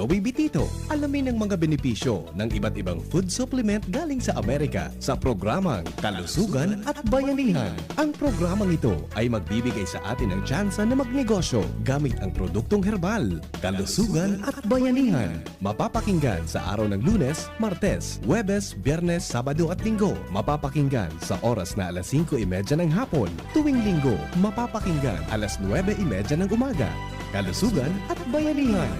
Joey Bitito. Alamin ang mga benepisyo ng iba't ibang food supplement galing sa Amerika sa programang Kalusugan at Bayanihan. Ang programang ito ay magbibigay sa atin ng tsansa na magnegosyo gamit ang produktong herbal. Kalusugan at Bayanihan. Mapapakinggan sa araw ng Lunes, Martes, Huwebes, Biyernes, Sabado at Linggo. Mapapakinggan sa oras na alas 5:30 ng hapon. Tuwing Linggo, mapapakinggan alas 9:30 ng umaga. Kalusugan at Bayanihan.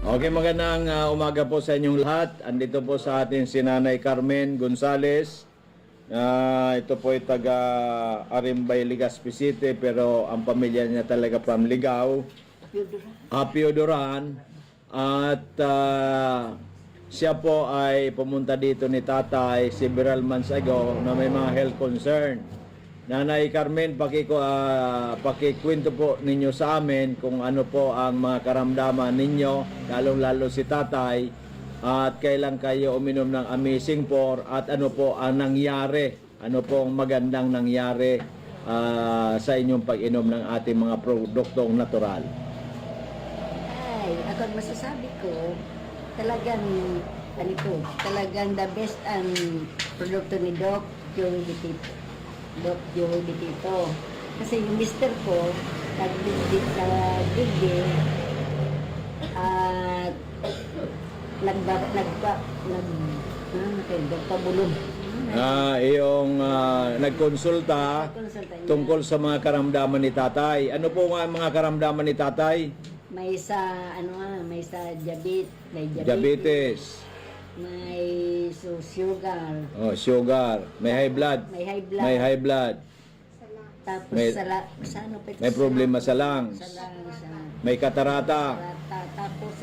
Okay, magandang umaga po sa inyong lahat. Andito po sa atin si Nanay Carmen Gonzales. Ito po ay taga Arimbay, Legazpi City, pero ang pamilya niya talaga from Ligao, Apio Duran. At siya po ay pumunta dito ni tatay several months ago na may mga health concern. Nanay Carmen, pakikwento po ninyo sa amin kung ano po ang mga karamdaman ninyo, lalong-lalo si tatay, at kailan kayo uminom ng Amazing 4 at ano po ang nangyari, ano po ang magandang nangyari sa inyong pag-inom ng ating mga produktong natural. Ay, ako ang masasabi ko, talagang the best ang produkto ni Doc Joey Bitito. Doc Joey Bitito. Kasi yung mister ko, nag-visit sa Digbe at nagpabulong. Iyong nagkonsulta tungkol sa mga karamdaman ni tatay. Ano po nga ang mga karamdaman ni tatay? May sa Diabetes. May sugar. Oh, sugar. May high blood. May high blood. May high blood. Tapos May problema sa lungs. May katarata. Tapos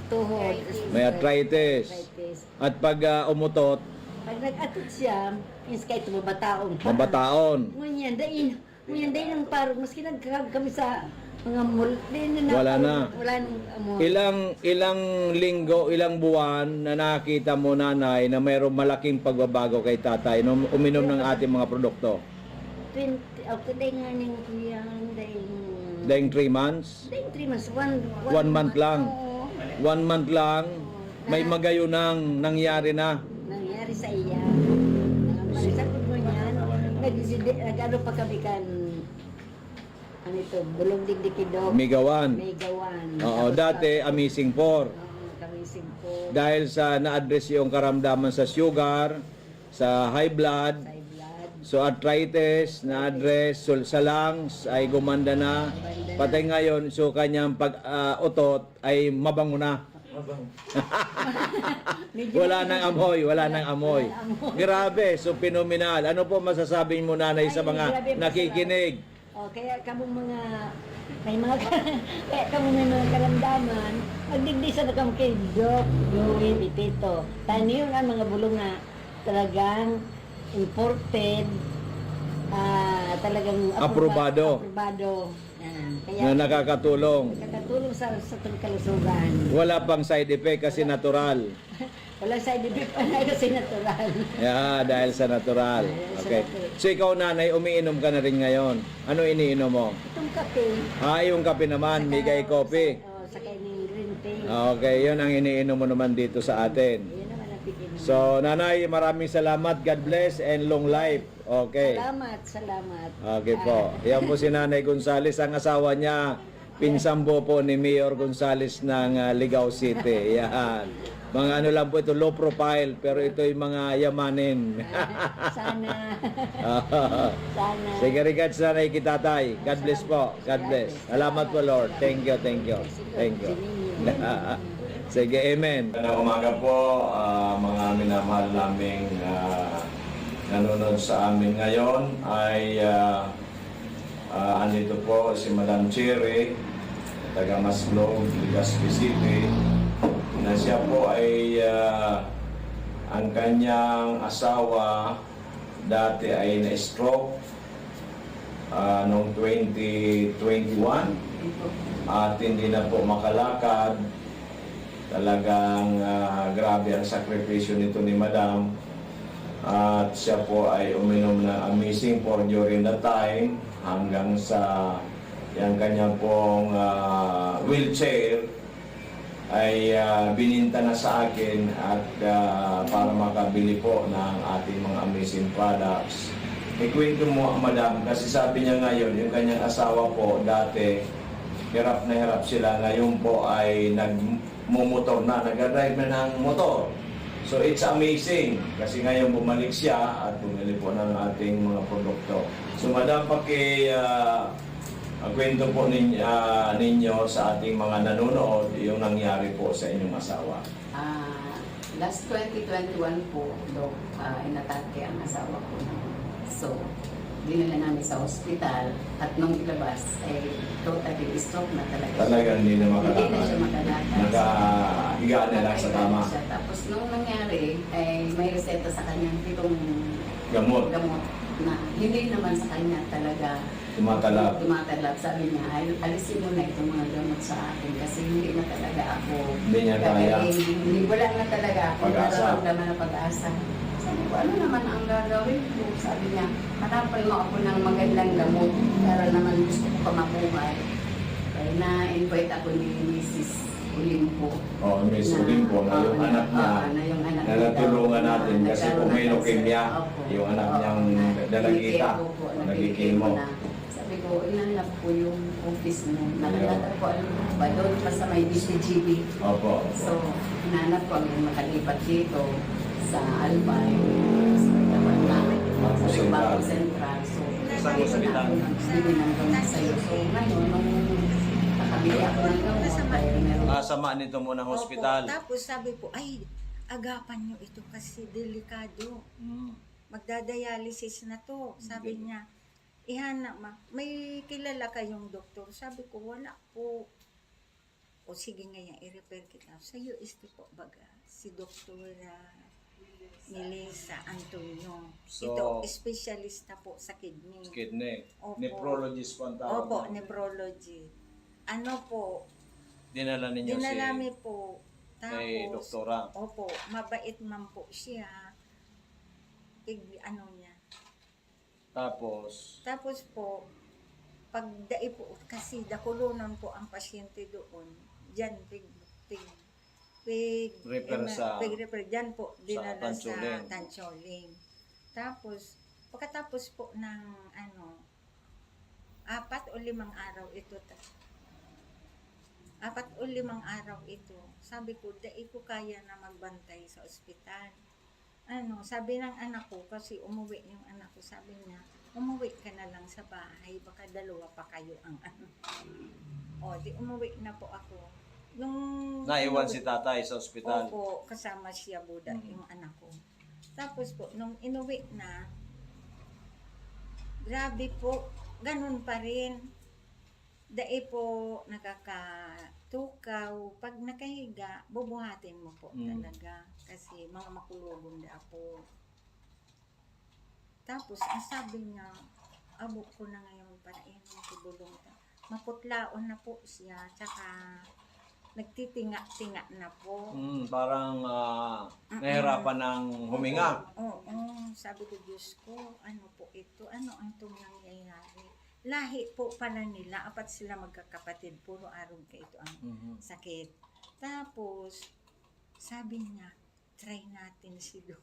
tuhod. May arthritis. At pag umutot, Pag nag-atot siya, is kahit mabataon pa. mabataon. Ngunyan dahin ang parang, maski nagkakab kami sa mga multi na Wala na. Wala nang amo. Ilang linggo, ilang buwan na nakita mo, nanay, na mayroong malaking pagbabago kay tatay nung uminom ng ating mga produkto? 20, okay, dahin nga ning kuya, Dahing 3 months? dahin 3 months, 1 month lang. Oo. 1 month lang, may magayunang nangyari na. Nangyari sa iya. Sakot mo niyan, nag-ano pa kami kan, ano ito, bulong digdikido. Migawan. Megawan. Oo, dati Amazing 4. Kami simpo. Dahil sa na-address yung karamdaman sa sugar, sa high blood, Sa blood. so arthritis, na-address, sa lungs ay gumanda na. Patay ngayon, so kanyang pag-utot ay mabango na. Wala nang amoy, wala nang amoy. Grabe, so phenomenal. Ano po masasabi mo, nanay, sa mga nakikinig? O, kaya kamong may mga karamdaman, magdigdisa na kami kay Doc Joey Bitito. Tani yung mga bulong na talagang imported, talagang Aprobado. Kaya Na nakakatulong. nakakatulong sa kalusugan. Wala pang side effect kasi natural. Walang side effect pa na kasi natural. Yeah, dahil sa natural. Okay. So ikaw, nanay, umiinom ka na rin ngayon. Ano iniinom mo? Itong kape. Yung kape naman, Migay Coffee. Sa kanyang green tea. Okay, yun ang iniinom mo naman dito sa atin. Yun naman ang pikin. So, nanay, maraming salamat. God bless and long life. Okay. Salamat. Okay po. Yan po si Nanay Gonzales. Ang asawa niya, pinsambo po ni Mayor Gonzales ng Ligao City. Yan. Mga ano lang po ito, low profile, pero ito yung mga yamanin. Sana. Sana. Sige, regards Nanay Kitatay. God bless po. God bless. Salamat po, Lord. Thank you, thank you. Thank you. Sige, amen. Umaga po, mga minamahal naming nanonood sa amin ngayon ay andito po si Madam Cherry, taga Maslog, Legazpi City, na siya po ay ang kanyang asawa dati ay na-stroke noong 2021. at hindi na po makalakad. Talagang grabe ang sakripisyo nito ni Madam. At siya po ay uminom ng Amazing for during the time hanggang sa yung kanyang pong wheelchair ay bininta na sa akin at para makabili po ng ating mga amazing products. Ikwento mo, Madam, kasi sabi niya ngayon, yung kanyang asawa po dati, hirap na hirap sila. Ngayon po ay nagmumotor na, nag-drive na ng motor. So it's amazing kasi ngayon bumalik siya at bumili po ng ating mga produkto. So Madam, kwento po ninyo sa ating mga nanonood yung nangyari po sa inyong asawa. Last 2021 po, Dok, inatake ang asawa ko. So, dinala namin sa ospital at nung ilabas ay totally stroke na talaga. Talagang hindi na Hindi na siya makalakad. makalakad. Nakahiga na lang sa tama. Siya. Tapos nung nangyari, ay may reseta sa kanya itong Gamot. na hindi naman sa kanya talaga Tumatalab. Sabi niya, alisin mo na itong mga gamot sa akin kasi hindi na talaga ako Hindi niya kaya. Hindi, wala na talaga ako Pag-asa. nararamdaman na pag-asa. Sabi ko, ano naman ang gagawin ko? Sabi niya, hanapan mo ako ng magandang gamot para naman gusto ko pa mabuhay. Kaya na-invite ako ni Mrs. Olimpo. Oh, Miss Olimpo, na yung anak niya, na yung anak na natulungan natin kasi nagkaroon kung may ng cancer. leukemia, Opo. yung anak Oo, niyang na dalagita, nagkikemo nagkikemo. na. Sabi ko, inanap ko yung office mo. Nakalata ko, alam mo ba, doon pa sa may DCGB. Opo. So, hinanap ko ang makalipat dito sa Albay, sa may tapat namin, sa Limbago Central. So, Isang dito ospital. na ako nagbili ng gamot sa'yo. So, ngayon, nung nakabili ako ng gamot, dahil meron Sama nito mo ng hospital. Opo. Tapos sabi po, ay, agapan nyo ito kasi delikado. Mm. Magdadialysis na to. Sabi Hindi. niya, ihana may kilala kayong doktor? Sabi ko, wala po. O sige ngayon, i-refer kita. Sa UST po baga, si Dr. Melissa Antonio. So, Ito, specialista po sa kidney. Kidney. Opo. Nephrologist po ang tawag. Opo, nephrology. Ano po, Dinala ninyo dinalami po. kay Tapos, doktora. opo, mabait man po siya. Ano niya. Tapos, Tapos po, pag dai po, kasi dakulunon po ang pasyente doon, dyan, Refer sa- refer, dyan po, dinala sa Tancholing. Tancholing. Tapos, pagkatapos po ng, 4 o 5 araw ito, 4 o 5 araw ito, sabi ko, dai ko kaya na magbantay sa ospital. Sabi ng anak ko, kasi umuwi yung anak ko, sabi niya, umuwi ka na lang sa bahay, baka 2 pa kayo ang di umuwi na po ako. Nung naiwan si tatay sa ospital. Opo, kasama siya Buda, yung anak ko. Tapos po, nung inuwi na, grabe po, ganun pa rin. Dai po nakakatukaw. Pag nakahiga, bubuhatin mo po talaga. Kasi mga makulubong na po. Tapos, ang sabi niya, abok ko na ngayon para inom ko bulong. Maputlaon na po siya, tsaka nagtitinga-tinga na po. Parang nahirapan ng huminga. Oo, sabi ko, Diyos ko, ano po ito? Ano ang itong nangyayari? Lahi po pala nila, 4 sila magkakapatid, puro arog ka ito ang sakit. Tapos, sabi niya, try natin si Doc.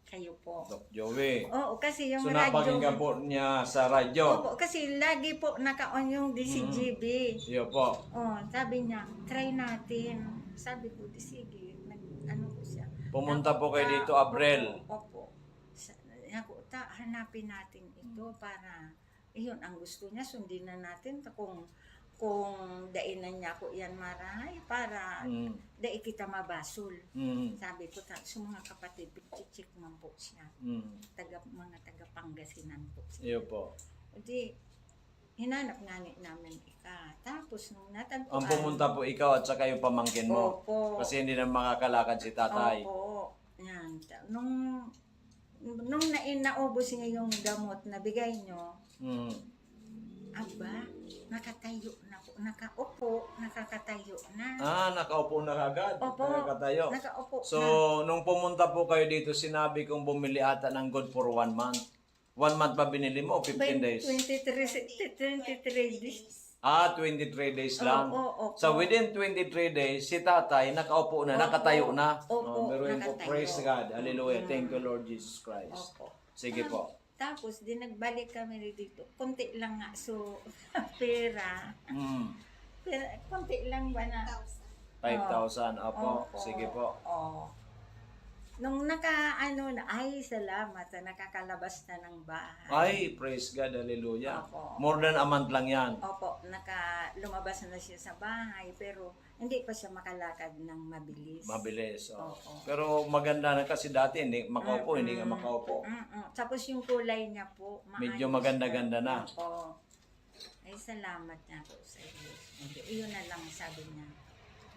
Kayo po. Doc Joey. Oo, kasi yung So radyo. napakinggan po niya sa radyo. Opo, kasi lagi po naka-on yung DCGB. Iyo po. Sabi niya, try natin. Sabi ko, di sige, ko siya. Pumunta po kayo dito, Abril. Opo. Hanapin natin ito para, yun, ang gusto niya, sundin na natin kung dainan niya ko yan marahay para dai kita mabasol. Sabi ko, sa mga kapatid, pichichik man po siya. Mga taga Pangasinan po siya. Iyo po. Di, hinanap nga namin ika. Tapos nung natagpuan. Ang pumunta po ikaw at saka yung pamangkin mo. Opo. Kasi hindi na makakalakad si tatay. Opo. Yan. Nung naubos niya yung gamot na bigay nyo, aba, nakatayo na po nakaupo, nakakatayo na. Nakaupo na kagad. Opo, Nakatayo. nakaupo So, na. nung pumunta po kayo dito, sinabi kong bumili ata ng good for 1 month. 1 month ba binili mo o 15 days? 23 days. 23 days lang. Oo, So, within 23 days, si tatay nakaupo na, nakatayo na. Opo, Meron po, nakatayo. praise God. Hallelujah. Thank you, Lord Jesus Christ. Opo. Sige po. Tapos, di nagbalik kami dito. Kunti lang nga, so, pera. Kunti lang ba na? 5,000. Opo. Opo. Sige po. Oo. Nung ay, salamat, nakakalabas na ng bahay. Ay, praise God. Hallelujah. Opo. More than a month lang yan. Opo, lumabas na siya sa bahay, pero hindi pa siya makalakad ng mabilis. Mabilis. Oh. Oo. Pero maganda na kasi dati, hindi makaupo, hindi nga makaupo. Tapos yung kulay niya po, Medyo maayos maganda-ganda na. Opo. Ay, salamat niya po sa iyo. Iyon na lang sabi niya.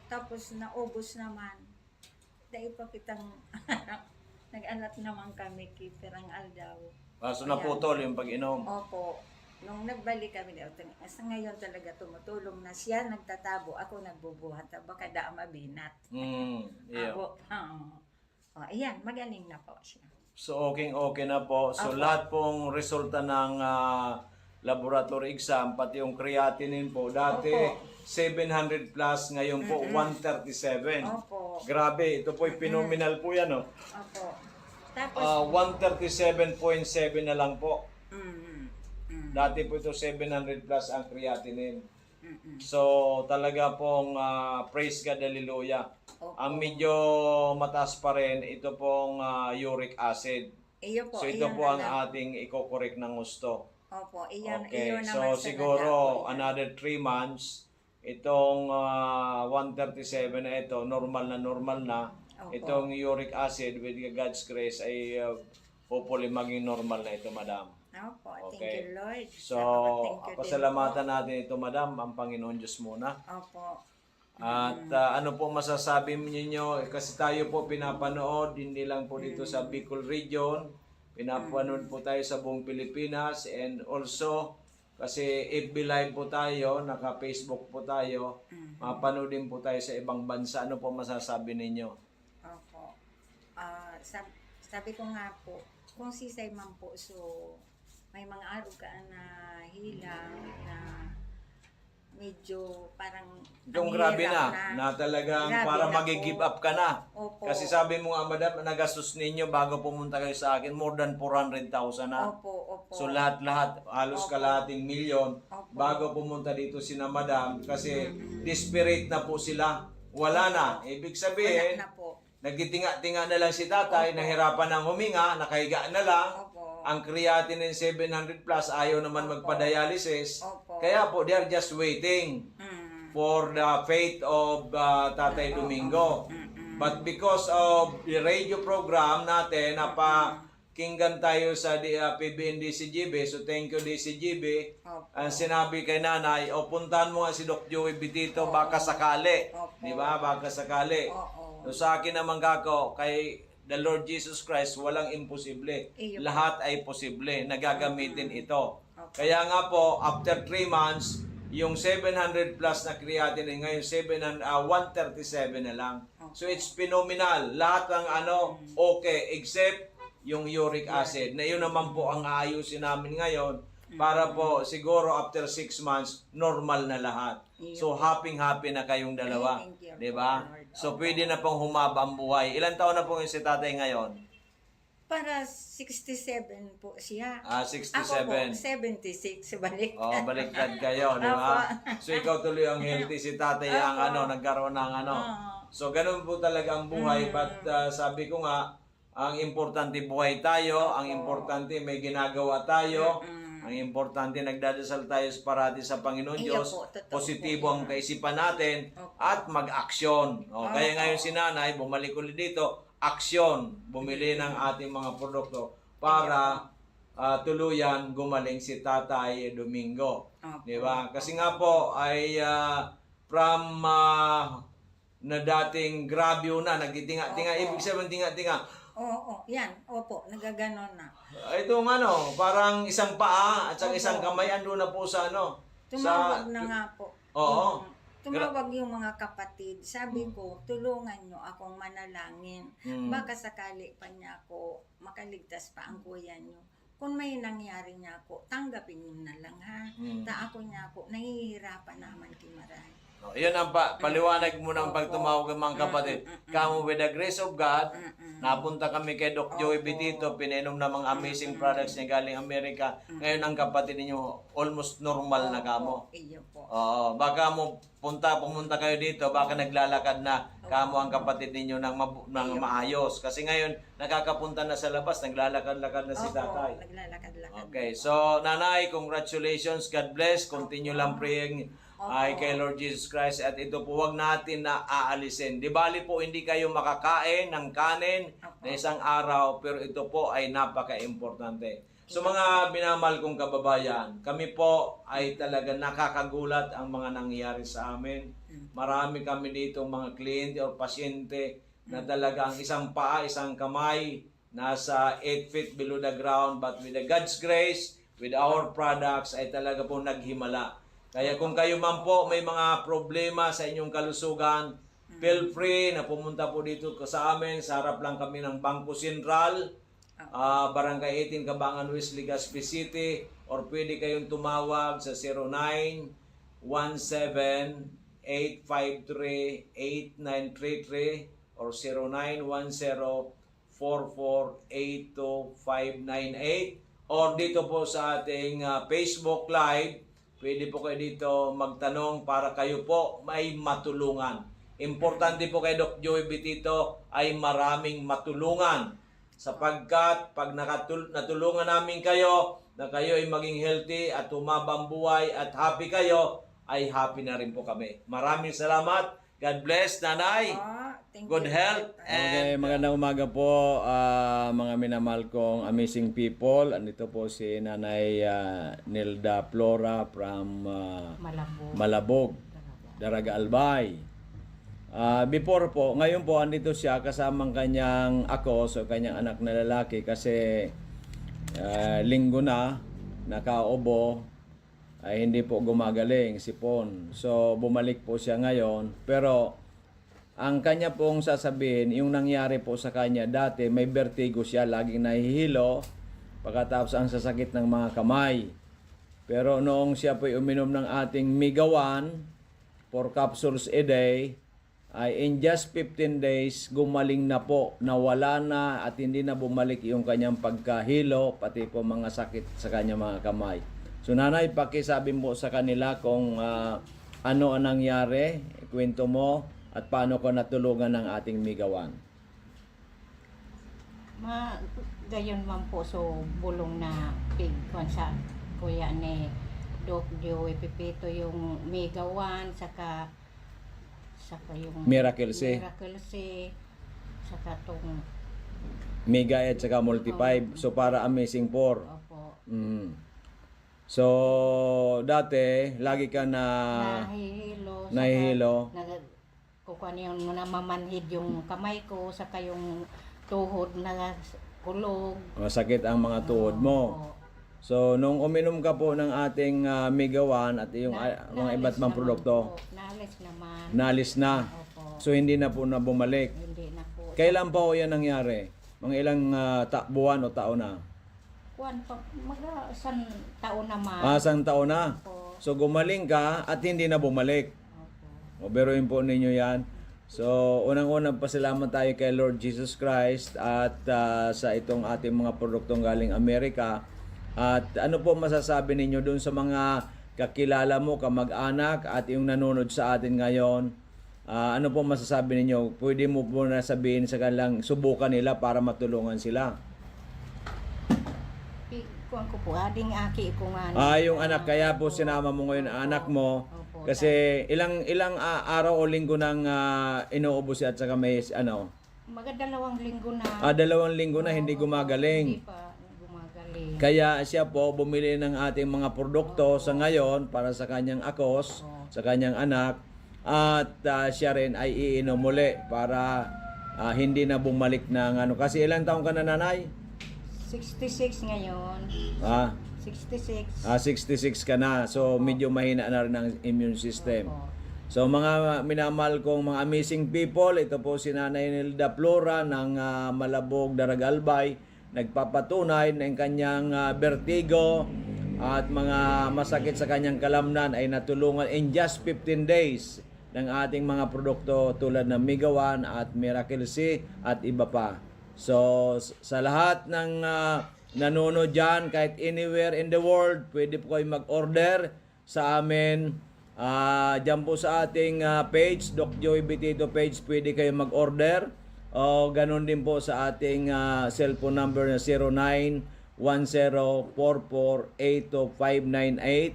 Tapos naubos naman. Dahil pa kitang nag-anak naman kami kay Perang Aldaw. So naputol yung pag-inom. Opo. Nung nagbalik kami dito, sa ngayon talaga tumutulong na siya, nagtatabo, ako nagbubuhat, baka da mabinat. Yeah. Ako, ayan, magaling na po siya. So okay na po. So Opo. lahat pong resulta ng laboratory exam, pati yung creatinine po, dati Opo. 700 plus, ngayon po 137. Opo. Grabe, ito po phenomenal po yan. Oh. Opo. Tapos, 137.7 na lang po. mm. Dati po ito 700 plus ang creatinine. So talaga pong praise God, hallelujah. Opo. Ang medyo mataas pa rin, ito pong uric acid. Iyo po, So ito iyon po na ang lang. ating i-correct ng gusto. Opo, iyon, Okay, iyon so naman sa siguro nadako yan. another 3 months, itong 137 na ito, normal na. Opo. Itong uric acid with God's grace ay hopefully maging normal na ito, madam. Opo, thank Okay. you, Lord. So, Thank you din pasalamatan natin ito, madam, ang Panginoon Diyos muna. po. Opo. At ano po masasabi ninyo, kasi tayo po pinapanood, hindi lang po dito sa Bicol region, pinapanood po tayo sa buong Pilipinas, and also, kasi FB Live po tayo, naka-Facebook po tayo, mapanood din po tayo sa ibang bansa. Ano po masasabi ninyo? Opo. Sabi ko nga po, kung sisay man po, so may mga araw ka na hilang na medyo parang Yung ang grabe hirap na talagang Grabe para na mag-give po. up ka na. Opo. Kasi sabi mo nga, madam, nagastos ninyo bago pumunta kayo sa akin, more than 400,000 na. Opo. So lahat-lahat, halos Opo. kalahating milyon Opo. bago pumunta dito sina madam kasi desperate na po sila. Wala na. Ibig sabihin, Wala na po. nagtitinga-tinga na lang si tatay, nahirapan ng huminga, nakahiga na lang. Opo. Ang creatinine 700 plus, ayaw naman magpa-dialysis. Opo. Kaya po, they are just waiting for the fate of Tatay Domingo. But because of the radio program natin, napakinggan tayo sa PBN DCGB, so thank you DCGB. Opo. Ang sinabi kay nanay, o puntahan mo nga si Doc Joey Bitito, baka sakali. Opo. Di ba? Baka sakali. Oo. So sa akin naman kako, kay the Lord Jesus Christ, walang imposible. Iyo. Lahat ay posible. Nagagamitin ito. Okay. Kaya nga po, after 3 months, yung 700 plus na creatinine, ngayon 137 na lang. So it's phenomenal. Lahat ng okay, except yung uric acid. Na yun naman po ang aayusin namin ngayon para po siguro after 6 months, normal na lahat. So happy na kayong dalawa. Thank you, 'Di ba? Lord. So pwede na pong humaba ang buhay. Ilan taon na po yung si tatay ngayon? Para 67 po siya. 67. Ako po, 76. Balik. Oh, baliktad kayo, di ba? Opo. So ikaw tuloy ang healthy, si tatay ang nagkaroon ng So ganun po talaga ang buhay, but sabi ko nga, ang importante buhay tayo, ang importante may ginagawa tayo, ang importante nagdadasal tayo parati sa Panginoon Iyo Diyos, po, totoo positibo po ang yan. kaisipan natin, Opo. at mag-aksyon. Kaya ngayon si nanay, bumalik ulit dito, aksyon, bumili ng ating mga produkto para tuluyan gumaling si Tatay Domingo. Opo. Di ba? Kasi nga po ay from na dating grabyo na, nagtitinga-tinga, Opo. ibig sabihin tinga-tinga. Oo, yan. Opo, nagaganon na. Itong parang isang paa at saka Opo. isang kamay ando na po sa Tumawag na nga po. Oo. Tumawag yung mga kapatid. Sabi ko, tulungan nyo akong manalangin. Baka sakali pa niya ako makaligtas pa ang kuya nyo. Kung may nangyari niya ako, tanggapin nyo na lang ha. Ako niya ako, nahihirapan naman kimaray. No, yun ang paliwanag mo ng pagtumawag ng mga kapatid. Kamu with the grace of God, napunta kami kay Doc Joey Betito, pinainom na mga amazing products niya galing Amerika. Ngayon ang kapatid ninyo, almost normal na kamo. Iyo po. Oo, baka pumunta kayo dito, baka naglalakad na kamo ang kapatid ninyo ng maayos. Kasi ngayon, nakakapunta na sa labas, naglalakad-lakad na si tatay. Naglalakad-lakad. Okay, so nanay, congratulations, God bless, continue lang praying ay kay Lord Jesus Christ, at ito po wag natin na aalisin. Di bali po hindi kayo makakain ng kanin na isang araw, pero ito po ay napaka-importante. So mga minamahal kong kababayan, kami po ay talaga nakakagulat ang mga nangyayari sa amin. Marami kami dito mga kliyente o pasyente na talaga ang isang paa, isang kamay, nasa 8 feet below the ground, but with the God's grace, with our products, ay talaga po naghimala. Kaya kung kayo man po may mga problema sa inyong kalusugan, feel free na pumunta po dito sa amin. Sa harap lang kami ng Bangko Sentral, Barangay 18, Cabangan West, Legazpi City, or pwede kayong tumawag sa 0917-853-8933 or 0910-4482-598, or dito po sa ating Facebook Live. Pwede po kayo dito magtanong para kayo po may matulungan. Importante po kay Doc Joey Betito ay maraming matulungan. Sapagkat pag natulungan namin kayo, na kayo ay maging healthy at humabang buhay at happy kayo, ay happy na rin po kami. Maraming salamat. God bless, Nanay. Good health. Okay, magandang umaga po mga minamahal kong amazing people. Andito po si Nanay Nilda Flora from Malabog, Daraga Albay. Before po, ngayon po andito siya kasamang kanyang kanyang anak na lalaki kasi linggo na nakaubo ay hindi po gumagaling si Pon. So bumalik po siya ngayon, pero ang kanya pong sasabihin, yung nangyari po sa kanya dati, may vertigo siya, laging nahihilo, pagkatapos ang sasakit ng mga kamay. Pero noong siya po uminom ng ating Migawan, 4 capsules a day, ay in just 15 days, gumaling na po, nawala na at hindi na bumalik yung kanyang pagkahilo, pati po mga sakit sa kanyang mga kamay. So nanay, pakisabi mo sa kanila kung ano ang nangyari, kwento mo, at paano ko natulungan ng ating Migawan. Gayon man po, so bulong na pig sa kuya ni Doc Joey Pipito yung Migawan, saka yung Miracle C, saka tong Mega at saka Multi 5. So para Amazing 4. opo, So dati lagi ka na nahihilo. Kukuha niyo na mamanhid yung kamay ko, saka yung tuhod na kulog. Masakit ang mga tuhod mo. Opo. So nung uminom ka po ng ating Migawan at yung mga iba't ibang produkto, Naalis naman. naalis na. Opo. So hindi na po na bumalik. Hindi na po. Kailan po yan nangyari? Mga ilang buwan o taon na? Isang taon naman. Isang taon na. Opo. So gumaling ka at hindi na bumalik. Opo. O beruin po ninyo yan. So unang-unang pasalamat tayo kay Lord Jesus Christ at sa itong ating mga produktong galing Amerika. At ano po masasabi ninyo doon sa mga kakilala mo, kamag-anak at yung nanonood sa atin ngayon? Ano po masasabi ninyo? Pwede mo po na sabihin sa kanilang subukan nila para matulungan sila. Kuwan ko po, ading aki ko nga. Yung anak, kaya po sinama mo ngayon ang anak mo. Opo. Kasi ilang araw o linggo nang inuubos at saka may Dalawang linggo na. 2 linggo na hindi gumagaling. Hindi pa gumagaling. Kaya siya po bumili ng ating mga produkto sa ngayon para sa kanyang akos, sa kanyang anak, at siya rin ay iinom muli para hindi na bumalik ng Kasi ilang taon ka na, nanay? 66 ngayon. 66. 66 ka na. So, medyo mahina na rin ang immune system. Opo. So, mga minamahal kong mga amazing people, ito po si Nanay Nilda Flora ng Malabog, Daragalbay. Nagpapatunay na ang kanyang vertigo at mga masakit sa kanyang kalamnan ay natulungan in just 15 days ng ating mga produkto tulad ng Migawan at Miracle C at iba pa. So, sa lahat ng nanonood dyan, kahit anywhere in the world, pwede po kayo mag-order sa amin. Dyan po sa ating page, Doc Joey Betito page, pwede kayo mag-order. O ganun din po sa ating cellphone number na 0910-4482-598,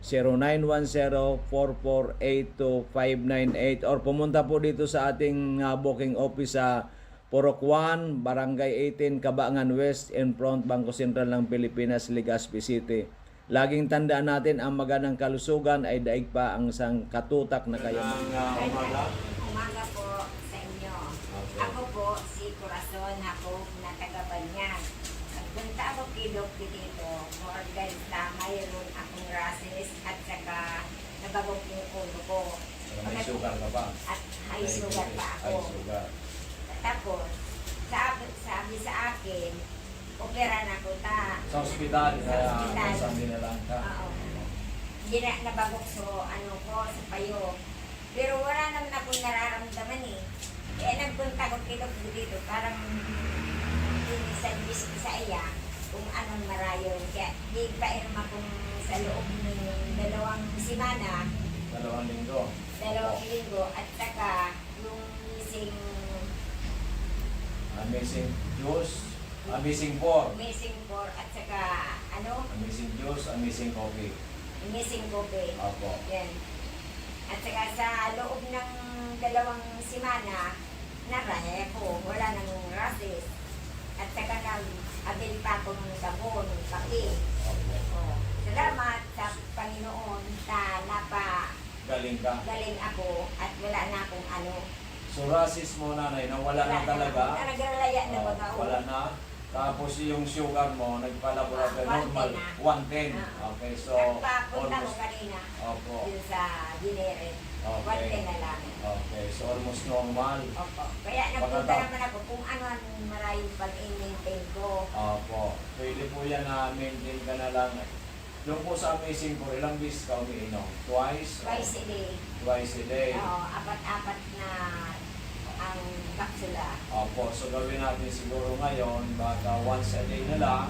0910-4482-598, or pumunta po dito sa ating booking office sa Purok 1, Barangay 18, Cabangan West, in front Bangko Sentral ng Pilipinas, Legazpi City. Laging tandaan natin, ang magandang kalusugan ay daig pa ang isang katutak na kayamanan. Umaga po sa inyo. Ako po si Corazon Jacob na taga-Banyan. Nagpunta ako kay Doc dito for dahil na mayroon akong rashes at saka nabagok yung ulo ko. May sugar ka ba? At high sugar pa ako. High sugar. Tapos, sabi sa akin, opera na ko ta. Sa ospital, Sa ospital. sabi na lang ka. Oo. Hindi na nabagok sa payo. Pero wala naman akong nararamdaman eh. Kaya nagpunta ko kay Doc dito, paranginisadvis ko sa iya kung anong marayon. Kaya di pa akong sa loob ng 2 semana, 2 linggo. 2 linggo, at saka yung Amazing juice, amazing pork, missing for at saka amazing juice, amazing coffee. missing kobe. Opo. Yan. At saka sa loob ng 2 semana, naraya ko, wala nang rashes. At saka nag-abil pa ako ng sabon, kape. Opo. Oh, salamat sa Panginoon sa Galing ka. napagaling ako at wala na akong So rasis mo nanay, nawala na talaga. Nagralaya na Oh, baga. wala na. Tapos yung sugar mo, nagpa-laboratory 110 normal, na. 110. Ah. Okay, so Nagpapunta ko almost, kanina opo. dun sa Dineren. Okay. 110 na lang. Okay, so almost normal. Opo. Kaya nagpunta Pagkatapos- naman ako kung ano ang maraming pag-i-maintain ko. Opo. Pwede po yan na maintain ka na lang. Doon po sa Amazing po, ilang beses ka umiinom? Twice? Twice a day. Twice a day. Oo, 4-4 na ang kapsula. Opo, so gawin natin siguro ngayon, baka once a day na lang.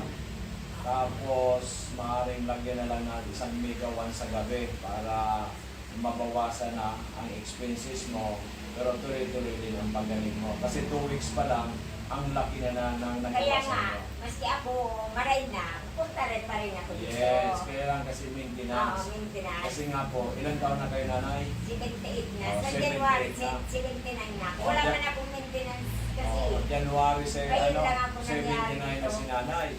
Tapos, maaaring lagyan na lang natin isang mega once sa gabi para mabawasan na ang expenses mo. Pero tuloy-tuloy din ang pagaling mo. Kasi 2 weeks pa lang, ang laki na ng Kaya nagawasan nga, mo. maski ako maray na, pupunta rin pa rin ako dito. Yes, kaya lang kasi Oo, maintenance. maintenance. Kasi nga po, ilang taon na kayo nanay? 78 na. Oh, Sa 78 January, na. 79 na. Oh, Wala Jan- man akong maintenance kasi. Oh, January sa Ngayon lang ako 79 na nangyari si nanay.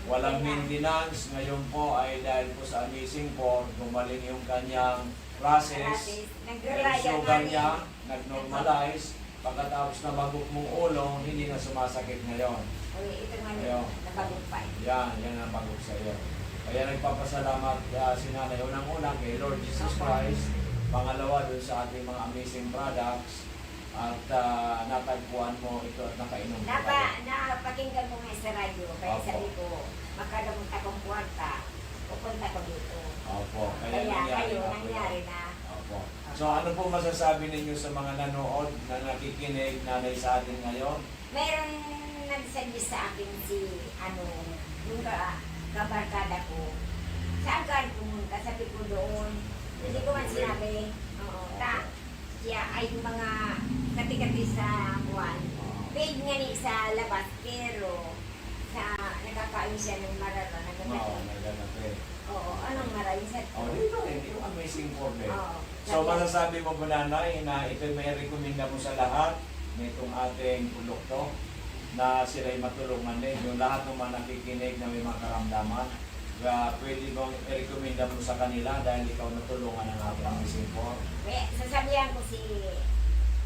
Walang Kaya nga. maintenance. Ngayon po ay dahil po sa Amazing po, gumaling yung kanyang process. Rasis. Yung Nagralaya sugar na niya, nag-normalize. Pagkatapos na bagok mong ulo, hindi na sumasakit ngayon. Uy, ito nga Ayaw. nabagok pa. Yan ang bagok sa iyo. Kaya nagpapasalamat si nanay unang-una kay Lord Jesus Christ. Pangalawa dun sa ating mga amazing products. At natagpuan mo ito at nakainom ko kayo. Napakinggan ko nga sa radyo, kaya Opo. sabi ko, makadamot akong kwarta, pupunta ko dito. Opo, kaya Kaya nangyari kayo, na po nangyari yan. na. Opo. So ano po masasabi ninyo sa mga nanood na nakikinig nanay sa atin ngayon? Meron nag-suggest sa akin yung kabarkada ko. Saan ka pumunta? Sabi ko doon. Hindi ko man sinabi. Oo, siya ay yung mga kati-kati sa buwan. Paid nga ni sa labas, pero nakakain siya ng mararo. Oo, nagganap eh. Oo, anong mararo? Oh, dito rin, yung amazing problem. Oo. So masasabi mo ba nanay na ito may rekomenda mo sa lahat nitong ating produkto na sila'y matulungan din, yung lahat ng mga nakikinig na may mga karamdaman, pwede bang i-recommenda mo sa kanila dahil ikaw natulungan ng ating amazing po? Kaya sasabihan ko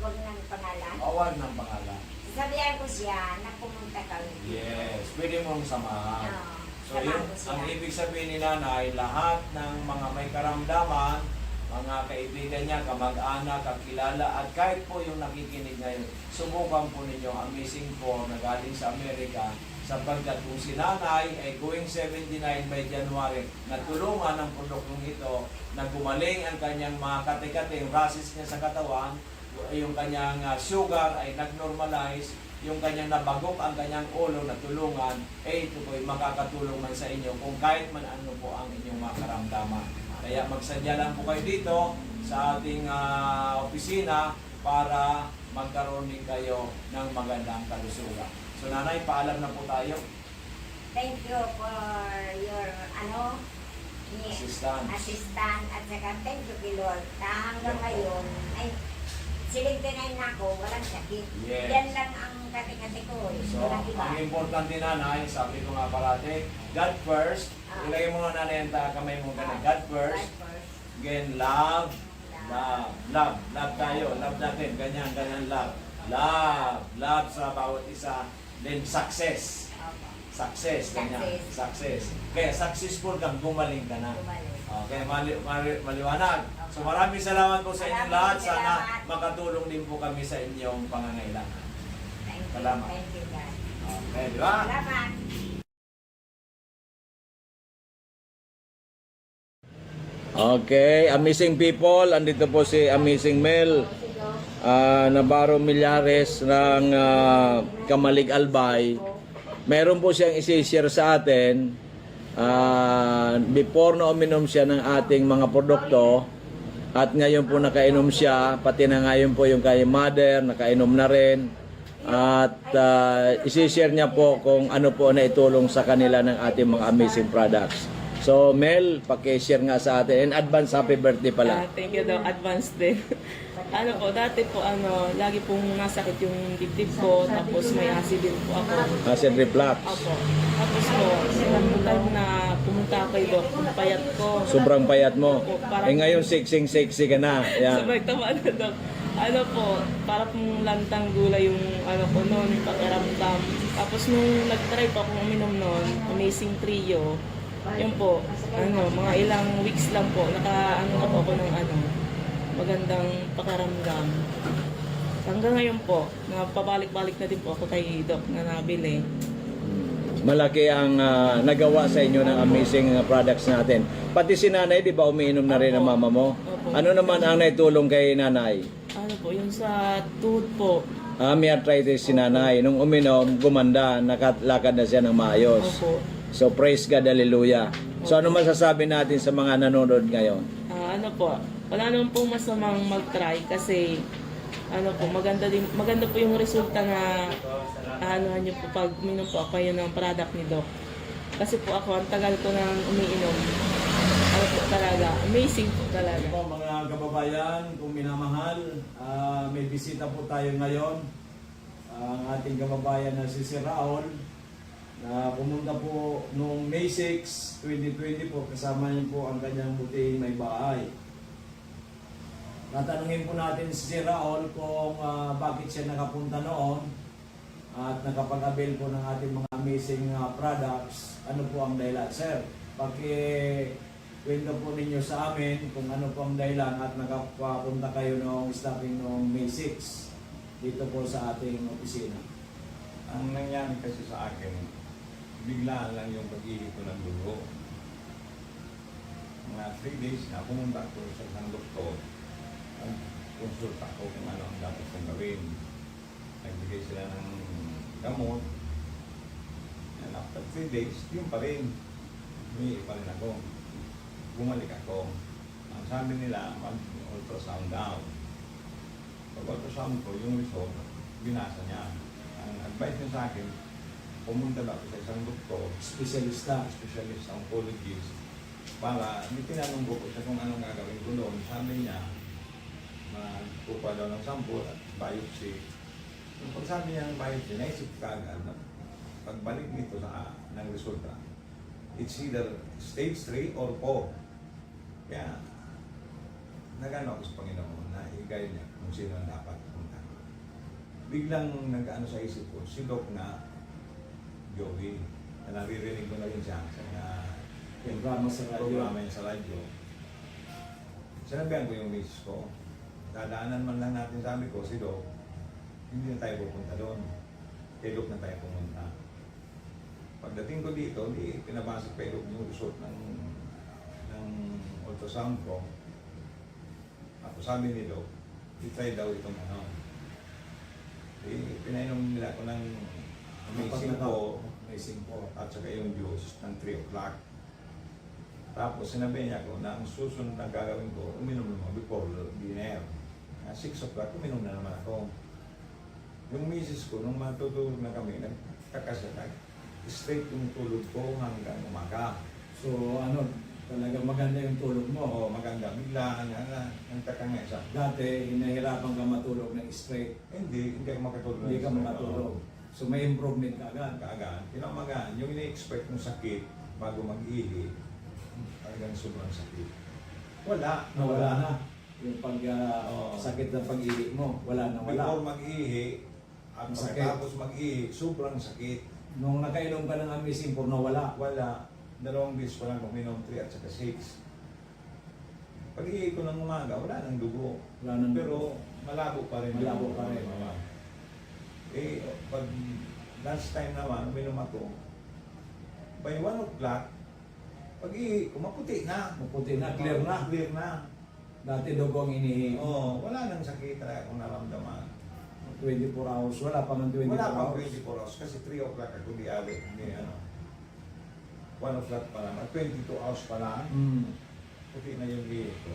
huwag ng pangalan. Awag ng pangalan. Sasabihan ko siya na pumunta kami. Yes, pwede mong samahan. Oo. So So yun, ang ibig sabihin ni nanay, lahat ng mga may karamdaman, mga kaibigan niya, kamag-anak, kakilala, at kahit po yung nakikinig ngayon, subukan po ninyo ang Amazing 4 na galing sa Amerika, sapagkat kung si nanay ay going 79 by January, natulungan ng produktong ito, na gumaling ang kanyang mga kate-kate, yung rashes niya sa katawan, yung kanyang sugar ay nag-normalize, yung kanyang nabagok ang kanyang ulo na tulungan, ito po ay makakatulong man sa inyo kung kahit man ano po ang inyong mga karamdaman. Kaya magsadya lang po kayo dito sa ating opisina para magkaroon din kayo ng magandang kalusugan. So nanay, paalam na po tayo. Thank you for your assistant at saka thank you kay Lord. Hanggang ngayon ay 79 na ako, walang sakit. Yes. Yan lang ang kati-kati ko. So, Walang iba. ang importante nanay, sabi ko nga parati, God first. Ilagay mo nga nanay ang kamay mo ganun. God first. God first. Again, love. Love tayo. Love natin. Ganyan, love. Love sa bawat isa. Then success. Success. Ganyan. Success. Kaya successful kang gumaling ka na. Gumaling. Okay, maliwanag. So maraming salamat po sa inyong lahat. Maraming Sana salamat. makatulong din po kami sa inyong pangangailangan. Thank you. Salamat. Thank you, God. Okay, di ba? Salamat. Okay, amazing people. Andito po si Amazing Mel. Navarro Millares ng Kamalig Albay. Meron po siyang isi-share sa atin. Before na uminom siya ng ating mga produkto, at ngayon po nakainom siya, pati na ngayon po yung kay mother, nakainom na rin. At isi-share niya po kung ano po na itulong sa kanila ng ating mga amazing products. So Mel, paki-share nga sa atin. In advance, happy birthday pala. Thank you daw, advance din. Dati po, lagi pong nasakit yung dibdib ko, tapos may acid din po ako. Acid reflux. Opo. Tapos po, nung time na pumunta kay Doc, yung payat ko. Sobrang payat mo. Opo, parang- Ngayon sexy ka na. Yan. Sabay tama na Doc. Para pong lantang gulay yung ko noon, yung pakiramdam. Tapos nung nag-try po akong uminom noon, Amazing Trio, yun po, mga ilang weeks lang po, na po ako ng magandang pakiramdam. Hanggang ngayon po, pabalik-balik na din po ako kay Doc na nabili. Malaki ang nagawa sa inyo ng amazing products natin. Pati si nanay, di ba umiinom na rin ang mama mo? Opo. Ano naman ang naitulong kay nanay? Yung sa tuhod po. May arthritis si nanay. Nung uminom, gumanda, nakalakad na siya ng maayos. Opo. So praise God, hallelujah. So ano masasabi natin sa mga nanonood ngayon? Wala naman pong masamang mag-try kasi maganda po yung resulta na niyo po pag uminom po ako yun ng product ni Doc. Kasi po ako, ang tagal ko nang umiinom. Talaga, amazing po talaga. Po mga kababayan, kung minamahal, may bisita po tayo ngayon. Ang ating kababayan na si Sir Raul, na pumunta po noong May 6, 2020 po, kasama niyo po ang kanyang buting may bahay. Natanungin po natin si Sir Raul kung bakit siya nakapunta noon at nakapag-avail po ng ating mga amazing products. Ano po ang dahilan? Sir, paki-kwento po ninyo sa amin kung ano po ang dahilan at nakapunta kayo noong starting noong May 6 dito po sa ating opisina. Ang nangyari kasi sa akin, biglaan lang yung pag-ihip ko ng dugo. Mga 3 days na pumunta ko sa isang doktor. Konsulta ko kung ano ang dapat kong gawin. Nagbigay sila ng gamot. And after 3 days, yun pa rin. Humihi pa rin ako. Bumalik ako. Ang sabi nila, mag-ultrasound daw. Pag-ultrasound ko, yung result, binasa niya. Ang advice niya sa akin, pumunta na ako sa isang doktor, specialist oncologist, para tinanong ko siya kung anong gagawin ko doon. Sabi niya, magkupa daw ng sample at biopsy. Yung pagsabi niya ng biopsy, naisip ka agad na pagbalik nito ng resulta, it's either stage 3 or 4. Kaya, nagano ako sa Panginoon na i-guide niya kung sino ang dapat punta. Biglang nag-ano sa isip ko, si Doc na Joey, naririnig ko na rin siya sa mga Programa sa radyo. programa niya sa radyo. Sinabihan ko yung misis ko, dadaanan man lang natin, sabi ko, si Doc, hindi na tayo pupunta doon. Kay Doc na tayo pumunta. Pagdating ko dito, di pinabasa kay Doc yung result ng ultrasound ko. Tapos sabi ni Doc, i-try daw itong ano. Pinainom nila ko ng amazing po at saka yung juice ng 3 o'clock. Tapos sinabi niya ko na ang susunod na gagawin ko, uminom naman before dinner. 6 o'clock, uminom na naman ako. Yung misis ko, nung matutulog na kami, nagkakasakay. Straight yung tulog ko hanggang umaga. So ano, talagang maganda yung tulog mo. Oo, maganda. Biglaan nga, nagtaka nga isa. Dati, hinahirapan ka matulog ng straight. Hindi ako makatulog. Hindi ka makatulog. So may improvement ka agad. Kaagad. Kinamagaan, yung ini-expect mong sakit bago mag-ihi, hanggang sobrang sakit. Wala. Nawala na. Yung pag Oo. sakit ng pag-ihi mo, wala na wala. Before mag-ihi, at Masakit. pagkatapos mag-ihi, sobrang sakit. Nung nakainom ka ng Amazing 4 nawala. Wala. 2 beses pa lang uminom, 3 at saka 6. Pag-ihi ko ng umaga, wala nang dugo. Wala nang Pero malabo pa rin. Malabo pa rin. Pag last time naman, uminom ako, by 1 o'clock, pag-ihi ko, maputi na. maputi na, clear na. Clear na. Dati dugo ang inihi. Oo, wala nang sakit na akong naramdaman. 24 hours. Wala pa ng 24 Wala pang hours. 24 hours kasi 3 o'clock ako di awit. Hindi ano. 1 o'clock pa lang. 22 hours pa lang. Puti na yung liit ko.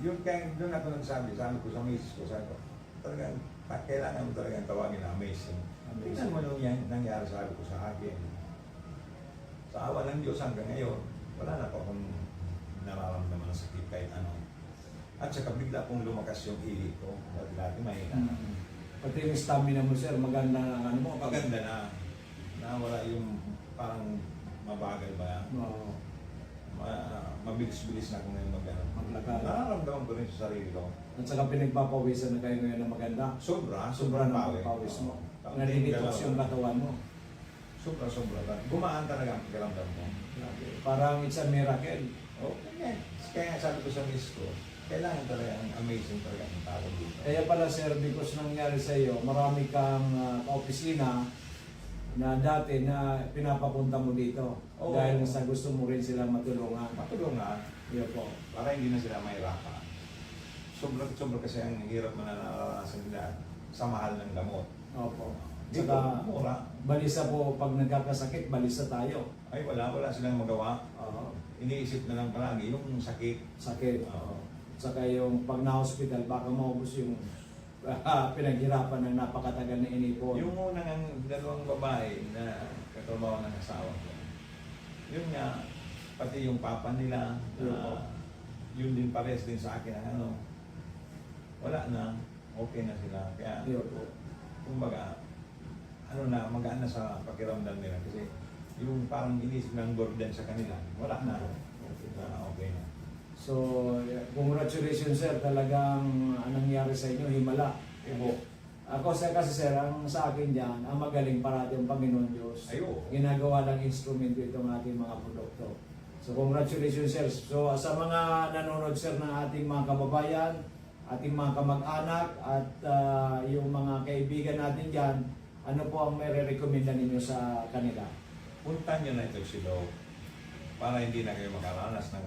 Yun kaya doon ako nagsabi, sabi ko sa misis ko, sabi ko, talagang kailangan mo talagang tawagin na amazing. Tingnan mo yung nangyari sabi ko sa akin. Sa awa ng Diyos hanggang ngayon, wala na pa akong nararamdaman ng sakit kahit ano. At saka bigla pong lumakas yung ihi ko. Dati mahina. Pati yung stamina mo, sir, maganda ang ano mo. Maganda na. Nawala yung parang mabagal ba. Oo. Mabilis-bilis na ako ngayon Maglakad. Nararamdaman ko rin sa sarili ko. At saka pinagpapawisan na kayo ngayon na maganda. Sobra Sobra ng pawi. pawis mo. Oo. Nalilitox yung katawan mo. Sobra. Gumaan talaga ang pakiramdam mo. Grabe. Parang it's a miracle. Oh, kaya sabi ko sa miss ko, kailangan talaga ang amazing talaga ang tawag dito. Kaya pala, sir, because nangyari sa iyo, marami kang kaopisina na dati na pinapapunta mo dito. Oo. Dahil sa gusto mo rin sila matulungan. Matulungan, Yun po. para hindi na sila mahirapan. Sobra kasi ang hirap na naranasan nila sa mahal ng gamot. Opo. Dito, Saka, mura. balisa po, pag nagkakasakit, balisa tayo. Ay wala silang magawa. Oo. Iniisip na lang palagi yung sakit. Sakit. Oo. Saka yung pag na-hospital, baka maubos yung pinaghirapan ng napakatagal na inipon. Yung unang ang dalawang babae na katrabaho ng asawa ko, yun nga, pati yung papa nila, yun din pares din sa akin ang ano, wala na, okay na sila. Kaya, Yun po. kumbaga, ano na, magaan na sa pakiramdam nila kasi yung parang inisip ng burden sa kanila, wala na. Okay na. So, congratulations, sir. Talagang anong nangyari sa inyo, himala. Ibo. Ako kasi sir, ang sa akin dyan, ang magaling parati ang Panginoon Diyos. Ayo. Ginagawa ng instrumento itong ating mga produkto. So congratulations, sir. So sa mga nanonood, sir, ng ating mga kababayan, ating mga kamag-anak, at yung mga kaibigan natin dyan, ano po ang may re-recommenda ninyo sa kanila? Punta nyo na ito si Doc para hindi na kayo makaranas ng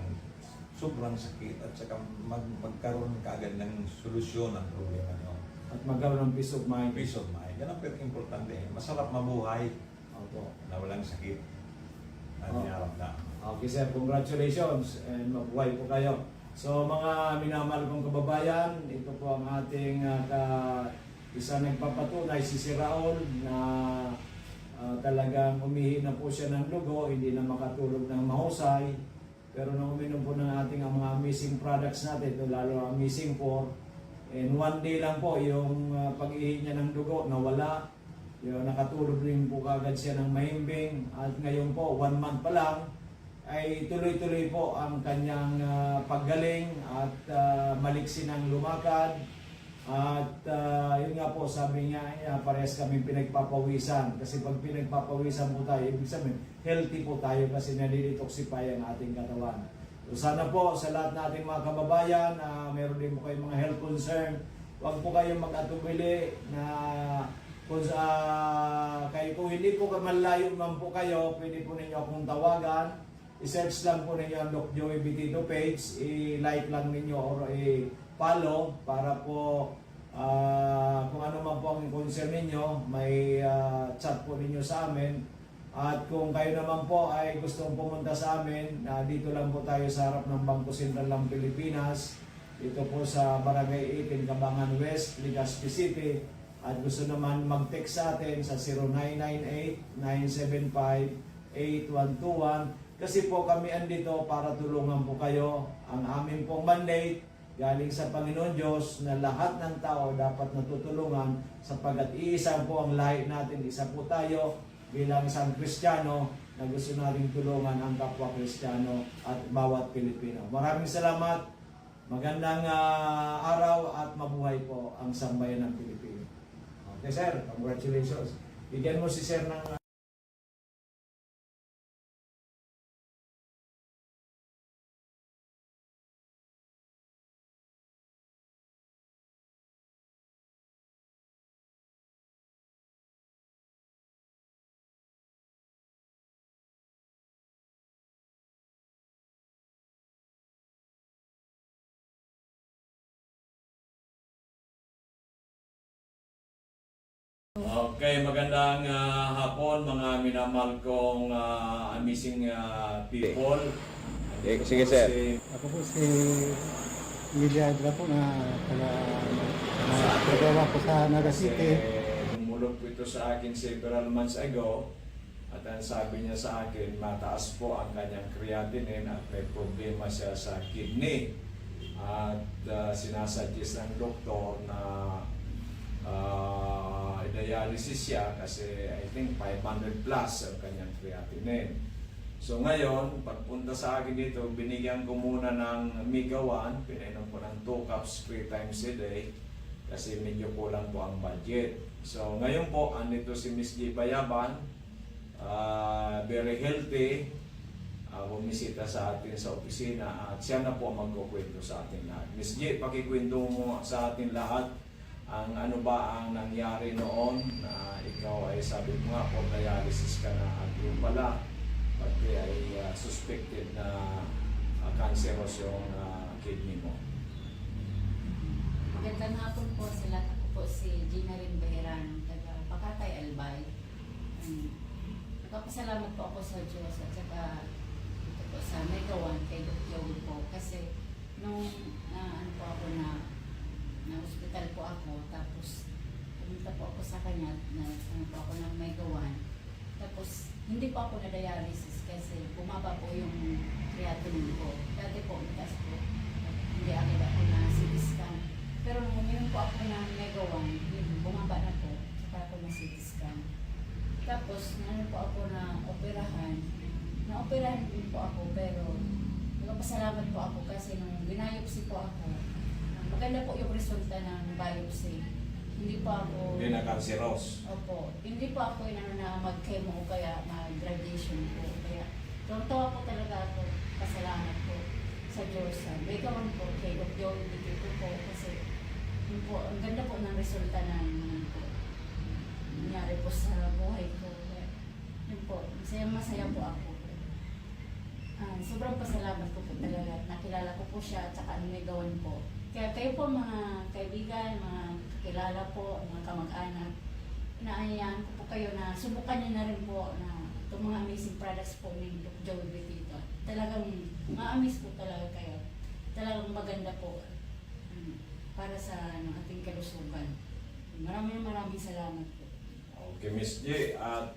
sobrang sakit at saka magkaroon kaagad ng solusyon ng problema nyo. At magkaroon ng peace of mind. Peace of mind. Yan ang importante. Masarap mabuhay Opo. na walang sakit na Oh. dinarap na. Okay, sir, congratulations and mabuhay po kayo. So mga minamahal kong kababayan, ito po ang ating isa nagpapatunay, si Raul, na talagang umihi na po siya ng dugo, hindi na makatulog ng mahusay. Pero nung uminom po ng ating mga amazing products natin, ito lalo ang Amazing 4, and one day lang po yung pag-ihi niya ng dugo nawala. Yung nakatulog rin po kagad siya ng mahimbing, at ngayon po 1 month pa lang ay tuloy-tuloy po ang kanyang paggaling at maliksi ng lumakad. At yun nga po, sabi niya, parehas kami pinagpapawisan. Kasi pag pinagpapawisan po tayo, ibig sabihin, healthy po tayo kasi nadidetoxify ang ating katawan. So sana po sa lahat nating mga kababayan, meron din po kayong mga health concern, huwag po kayong mag-atubili na kung hindi po malayo man po kayo, pwede po ninyo akong tawagan. I-search lang po ninyo ang Doc Joey Betito page, i-like lang ninyo or follow para po kung ano man po ang concern ninyo, may chat po ninyo sa amin. At kung kayo naman po ay gustong pumunta sa amin, dito lang po tayo sa harap ng Bangko Sentral ng Pilipinas. Dito po sa Barangay 18, Cabangan West, Legazpi City. At gusto naman mag-text sa atin sa 0998-975-8121. Kasi po kami andito para tulungan po kayo. Ang aming pong mandate galing sa Panginoon Diyos na lahat ng tao dapat natutulungan sapagkat iisa po ang lahi natin, isa po tayo bilang isang Kristiyano na gusto nating tulungan ang kapwa Kristiyano at bawat Pilipino. Maraming salamat, magandang araw at mabuhay po ang sambayan ng Pilipino. Okay sir, congratulations. Bigyan mo si sir ng Okay, magandang hapon mga minamahal kong amazing people. Sige sir. Ako po si Lilia Adra po na nagawa ko sa Naga City. Lumulog po ito sa akin several months ago at ang sabi niya sa akin, mataas po ang kanyang creatinine at may problema siya sa kidney. At sinasuggest ng doktor na dialysis siya kasi I think 500 plus ang kanyang creatinine. So ngayon, pagpunta sa akin dito, binigyan ko muna ng Mega 1, pinainom ko ng 2 cups 3 times a day kasi medyo kulang po ang budget. So ngayon po, andito si Miss G. Bayaban, very healthy, bumisita sa atin sa opisina at siya na po magkukwento sa atin lahat. Miss G, pakikwento mo sa atin lahat ang ano ba ang nangyari noon na ikaw ay sabi mo nga po dialysis ka na at yung pala pati ay suspected na cancerous yung kidney mo. Magandang hapon po sa lahat. Ako po si Gina Rin Beherano, taga Pakatay, Albay. Nagpapasalamat po ako sa Diyos at saka ito po sa Mega 1 kay Dr. Joey po kasi nung ano po ako na hospital po ako, tapos pumunta po ako sa kanya, ano po ako ng Mega 1. Tapos hindi po ako na-dialysis kasi bumaba po yung creatinine ko. Dati po, mataas po, hindi agad ako na CT scan. Pero nung uminom po ako ng Mega 1, bumaba na po, saka ako na CT scan. Tapos, ano po ako na operahan din po ako, pero nagpasalamat po ako kasi nung binayopsi po ako, maganda po yung resulta ng biopsy. Hindi po ako... Hindi na cancerous. Opo. Hindi po ako na mag-chemo o kaya mag-radiation po. Kaya tawa po talaga ako. Pasalamat po sa Diyos. Mega 1 po kay Dr. Joey Betito po kasi yun po, ang ganda po ng resulta ng po, nangyari po sa buhay ko. Kaya, yun po, masaya po ako. Sobrang pasalamat ko po talaga. Nakilala ko po siya at saka ang Mega 1 po. Kaya kayo po mga kaibigan, mga kakilala po, mga kamag-anak, inaanyayahan ko po kayo na subukan niyo na rin po na itong mga amazing products po ni Dr. Joey Betito. Talagang ma-amaze po talaga kayo. Talagang maganda po para sa ating kalusugan. Maraming salamat po. Okay, Miss G, at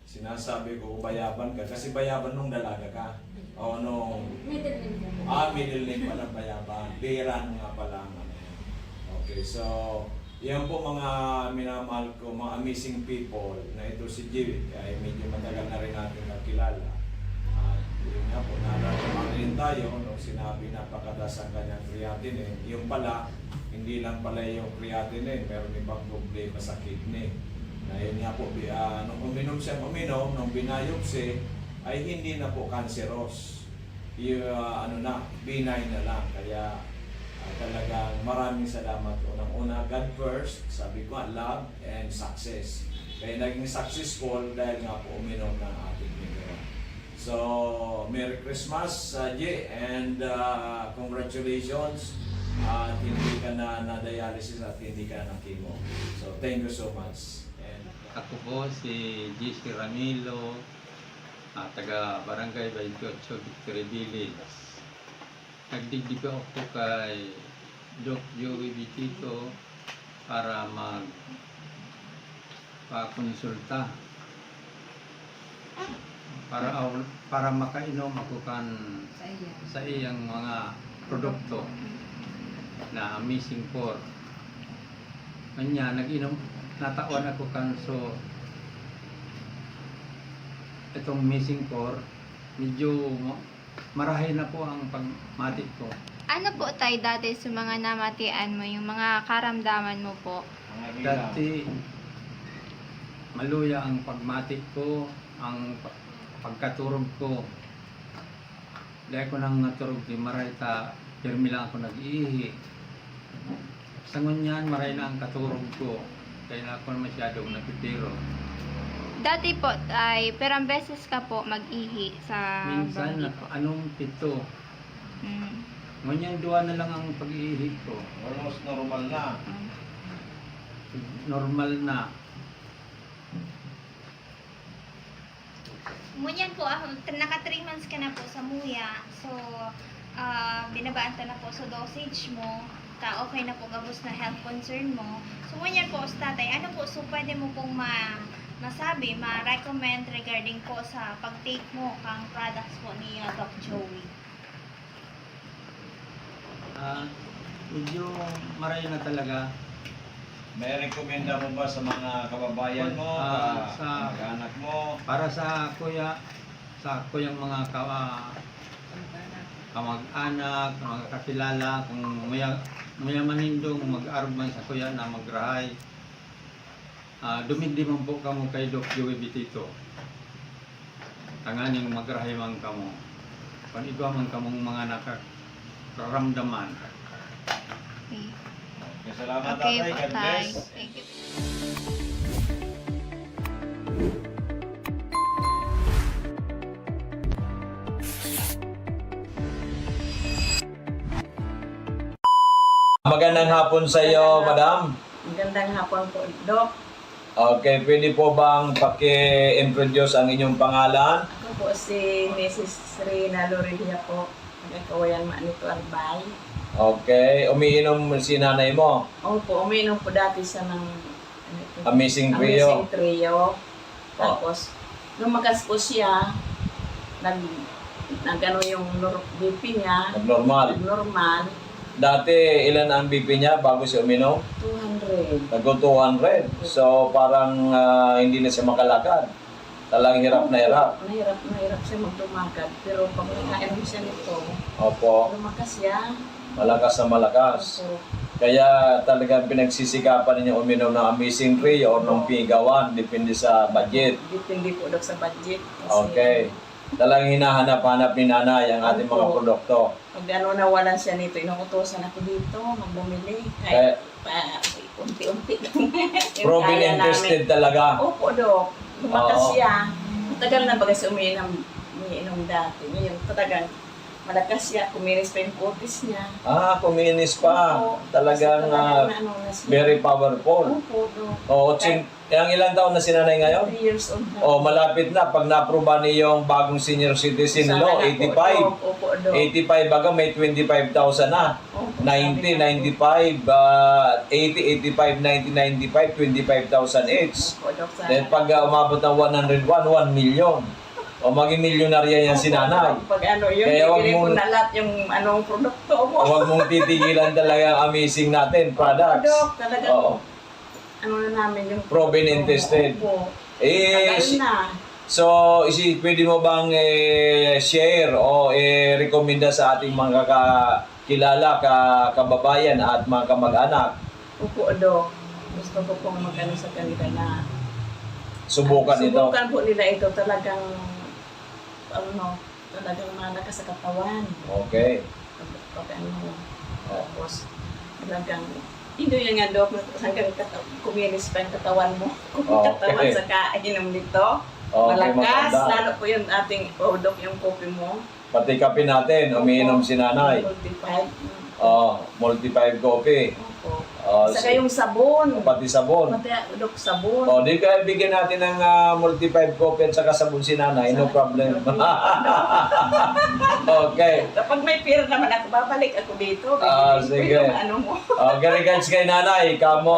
sinasabi ko bayaban ka kasi bayaban nung dalaga ka. O nung... Middle name po. Middle name pala bayaban. Bihira nga pala ang ano. Okay, so yan po mga minamahal ko, mga amazing people na ito si G ay medyo matagal na rin natin nakilala. At yun nga po, nalalaman rin tayo nung sinabi napakataas ang kanyang creatinine. Yung pala, hindi lang pala yung creatinine, meron ibang problema sa kidney. Na yun nga po, nung uminom siya, nung binayopsy, ay hindi na po cancerous. Benign na lang. Kaya talagang maraming salamat. Unang-una, God first, sabi ko, love and success. Kaya naging successful dahil nga po uminom ng ating mineral. So, Merry Christmas, J, and congratulations. At hindi ka na dialysis at hindi ka na chemo. So, thank you so much. And, Ako po si JC Ramilo, taga Barangay 28, Victory Village. Nagdigdig ako kay Doc Joey Bitito para magpakonsulta. Para makainom ako sa iyang mga produkto na Amazing 4. Kanya, nataon ako kanso itong Amazing 4, medyo marahay na po ang pagmatik ko. Ano po tayo dati sa mga namatian mo, yung mga karamdaman mo po? Dati, maluya ang pagmatik ko, ang pagkaturog ko. Dahil ko nang naturog, di maray ta, pirmi lang ako nag-iihi. Sa ngunyan, maray na ang katurog ko. Kaya na ako masyadong napipiro. Dati po ay perang beses ka po mag-ihi sa Minsan, banggi po. anong 7. Ngunyan, 2 na lang ang pag-iihi ko. almost normal na. Normal na. Ngunyan po, naka 3 months ka na po sa muya. So, binabaan ta na po sa dosage mo. Okay na po gabos na health concern mo. So, ngunyan po, tatay, ano po, so pwede mo pong masabi, ma-recommend regarding po sa pag-take mo kang products po ni Doc Joey? Medyo maray na talaga. May rekomenda mo ba sa mga kababayan mo, sa anak mo? para sa kuyang mga kamag-anak, mga kakilala, kung may manindong mag-arman sa kuya na magrahay. Dumigdiman po kamo kay Doc Joey Bitito. Tanganing magrahay man kamo. Kung iba man kamong mga nakakaramdaman. Okay. Okay, salamat Okay tatay. po, God tay. bless. Thank you. Magandang hapon sa iyo, madam. Magandang hapon po, Doc. Okay, pwede po bang paki-introduce ang inyong pangalan? Ako po si Mrs. Rina Lorelia po. Nagkakawayan Manito Arbay. Okay, umiinom si nanay mo. Opo, uminom po dati siya ng Amazing Trio. Amazing Trio. Tapos, lumakas po siya, nag-ano yung BP niya, Abnormal. normal, Dati, ilan ang BP niya bago siya uminom? 200. Nag 200. So, parang hindi na siya makalakad. Talagang hirap na hirap. Nahirap siya magtumakad. Pero pag nakainom siya nito, Opo, lumakas siya. malakas na malakas. Opo. Kaya talagang pinagsisikapan ninyo uminom ng Amazing Trio or ng Pigawan, depende sa budget. Depende po Doc sa budget. Kasi Okay. Talagang hinahanap-hanap ni nanay ang ating mga Opo. produkto. pag nawalan siya nito, inuutosan ako dito, magbumili. Kahit unti-unti lang. Yung Proven kaya and namin. tested talaga. Opo, Doc. Lumakas Oo. siya. Matagal na baga siya umiinom dati. Ngayon, talagang malakas siya. Kuminis pa yung kutis niya. Kuminis pa. Opo. Talagang Kasi talagang ano na siya. very powerful. Opo, Doc. Ang ilang taon na si nanay ngayon? 3 years old na. Malapit na. Pag na-aproba niyong bagong senior citizen Sana law, na po, 85. Doc. Opo, Doc. 85 baga may 25,000 na. Opo, 90, sabi na po. 95, 80, 85, 90, 95, 25,000 each. Opo, Doc. Sana. Then pag umabot ng 101, 1 million. O maging milyonarya yan si Opo, nanay. Doc. Pag ano, yung Kaya wag bibili ko mong- na lahat yung anong produkto mo. Huwag mong titigilan talaga ang amazing natin, products. Doc, talagang Oo. ano na namin yung Proven and tested. Opo. Eh, Tagal na. so, pwede mo bang share o rekomenda sa ating mga kilala kababayan at mga kamag-anak. Opo, Dok. Gusto ko pong mag-ano sa kanila na Subukan ito. subukan po nila ito talagang talagang malakas sa katawan. Okay. Pag tapos talagang hindi yan nga, Dok, hanggang kumilis pa yung katawan mo. Katawan Okay. sa kainom nito. Okay, Malakas, maganda. lalo po yung ating Dok, yung kopi mo. Pati kape natin, umiinom si nanay. 45. Multi-5 coffee. Opo. Oh, Saka yung sabon. pati sabon. Pati, Dok, sabon. O, di kaya bigyan natin ng multi-5 coffee at saka sabon si nanay, no problem. Okay. Kapag may pera naman ako, babalik ako dito. Sige. Yung ano mo. Okay, regards kay nanay, kamo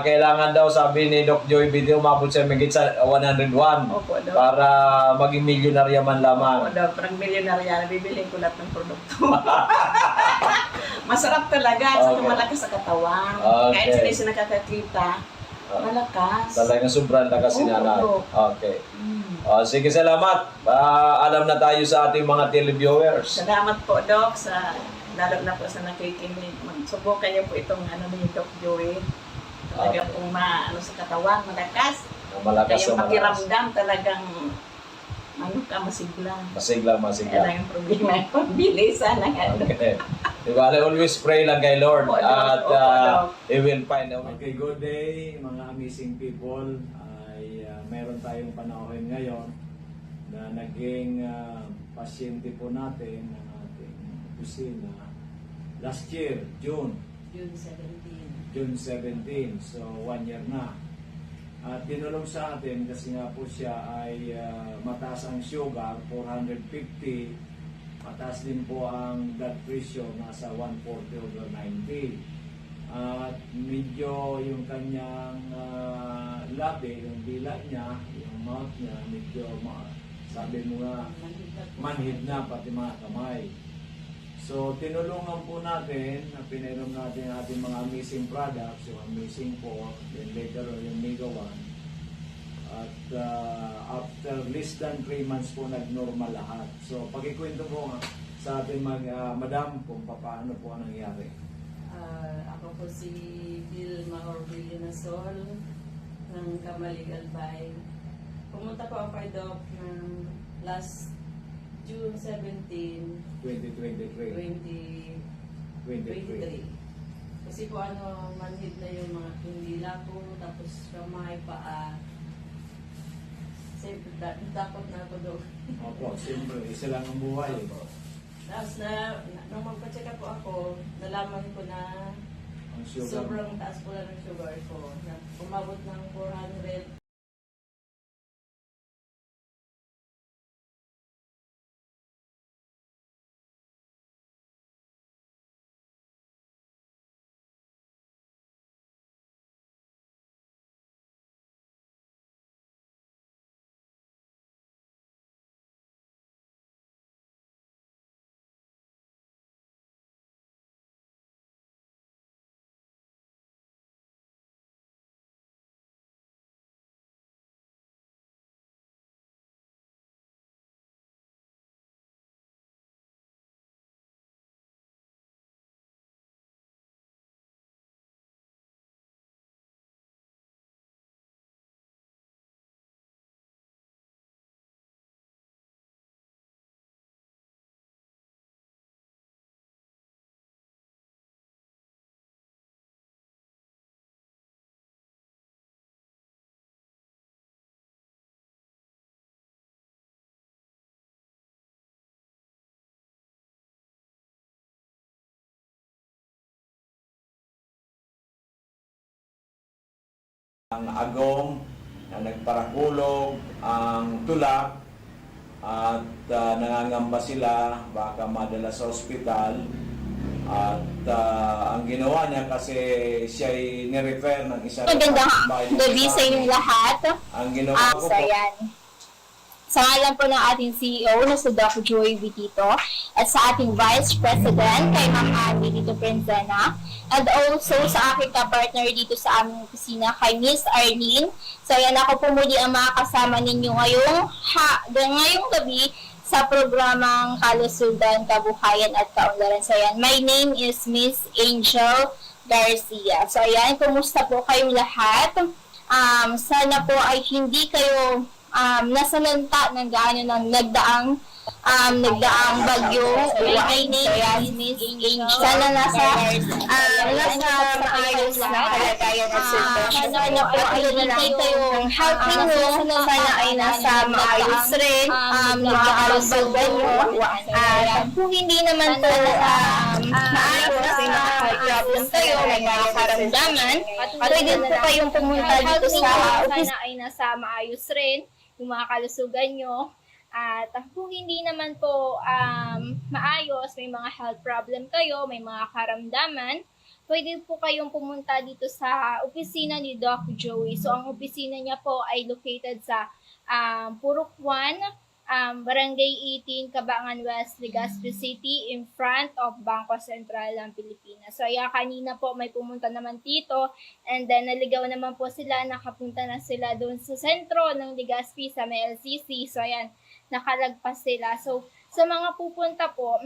kailangan daw, sabi ni Doc Joy Video, umabot siya magit sa 101 Opo, Dok. para maging milyonarya man lamang. Opo, Dok. Parang milyonarya, bibilin ko lahat ng produkto. Masarap talaga, at saka Okay. malakas sa katawan. Okay. Kahit sila siya nakakakita, malakas. Talagang sobrang lakas si Oo, nanay. Doc. Okay. Sige, salamat. Alam na tayo sa ating mga televiewers. Salamat po, Doc, lalo na po sa nakikinig. Subukan niyo po itong ni Doc Joey. Talaga Okay. pong sa katawan, malakas. Malakas Kaya na malakas. makiramdam talagang masigla. Masigla. Kaya lang yung problema yun. Bilisan na nga. Okay. Diba, always pray lang kay Lord Opo, Doc. at Opo, Doc. He will find a way. Okay, good day mga amazing people. Meron tayong panahon ngayon na naging pasyente po natin ng ating opisina last year, June 17. So, 1 year na. At tinulong sa atin kasi nga po siya ay mataas ang sugar, 450. Mataas din po ang blood pressure, nasa 140/90. At medyo yung kanyang labi, yung dila niya, yung mouth niya, medyo sabi mo nga, manhid na pati mga kamay. So, tinulungan po natin na pinainom natin ang ating mga amazing products, yung Amazing 4, then later on yung Mega 1. At after less than 3 months po nag-normal lahat. So, pakikwento po nga sa ating madam kung paano po ang nangyari. Ako po si Vilma Orbilio Nasol ng Kamalig Albay. Pumunta po ako kay Doc ng last June 17, 2023. 2023. Kasi po manhid na yung mga tundila ko, tapos kamay, paa. Siyempre, takot na ako doon. Opo, siyempre, isa lang ang buhay. Tapos nung magpa-check up po ako, nalaman ko na Ang sugar. sobrang taas po lang ng sugar ko. Na umabot ng 400. Ang agong na nagparakulog, ang tulak, at nangangamba sila, baka madala sa ospital. At ang ginawa niya kasi siya ay nirefer ng isang Magandang gabi sa inyong lahat. Ang ginawa ko po, Ayan. Sa ngalan po ng ating CEO na si Dr. Joey Vitito at sa ating Vice President kay Ma'am Annie dito Prenzena and also sa aking ka-partner dito sa aming opisina kay Miss Arlene. So yan, ako po muli ang makakasama ninyo ngayong gabi sa programang Kalusugan, Kabuhayan at Kaunlaran. So ayan, my name is Miss Angel Garcia. So ayan, kumusta po kayong lahat? Sana po ay hindi kayo nasalanta ng gaano ng nagdaang bagyo. My name is Miss Angel. Sana nasa maayos na kalagayan at sitwasyon. Sana po ay hindi kayo helping nyo. Sana ay nasa maayos rin. Nagkakalusugan nyo. At kung hindi naman po maayos na problem kayo, may mga karamdaman, pwede po kayong pumunta dito sa office. Sana ay nasa maayos rin yung mga kalusugan nyo. At kung hindi naman po maayos, may mga health problem kayo, may mga karamdaman, pwede po kayong pumunta dito sa opisina ni Doc Joey. So, ang opisina niya po ay located sa Purok 1, Barangay 18, Cabangan West, Legazpi City, in front of Bangko Sentral ng Pilipinas. So, ayan, kanina po may pumunta naman dito, and then naligaw naman po sila, nakapunta na sila doon sa sentro ng Legazpi sa may LCC. So, ayan, nakalagpas sila. So, sa mga pupunta po,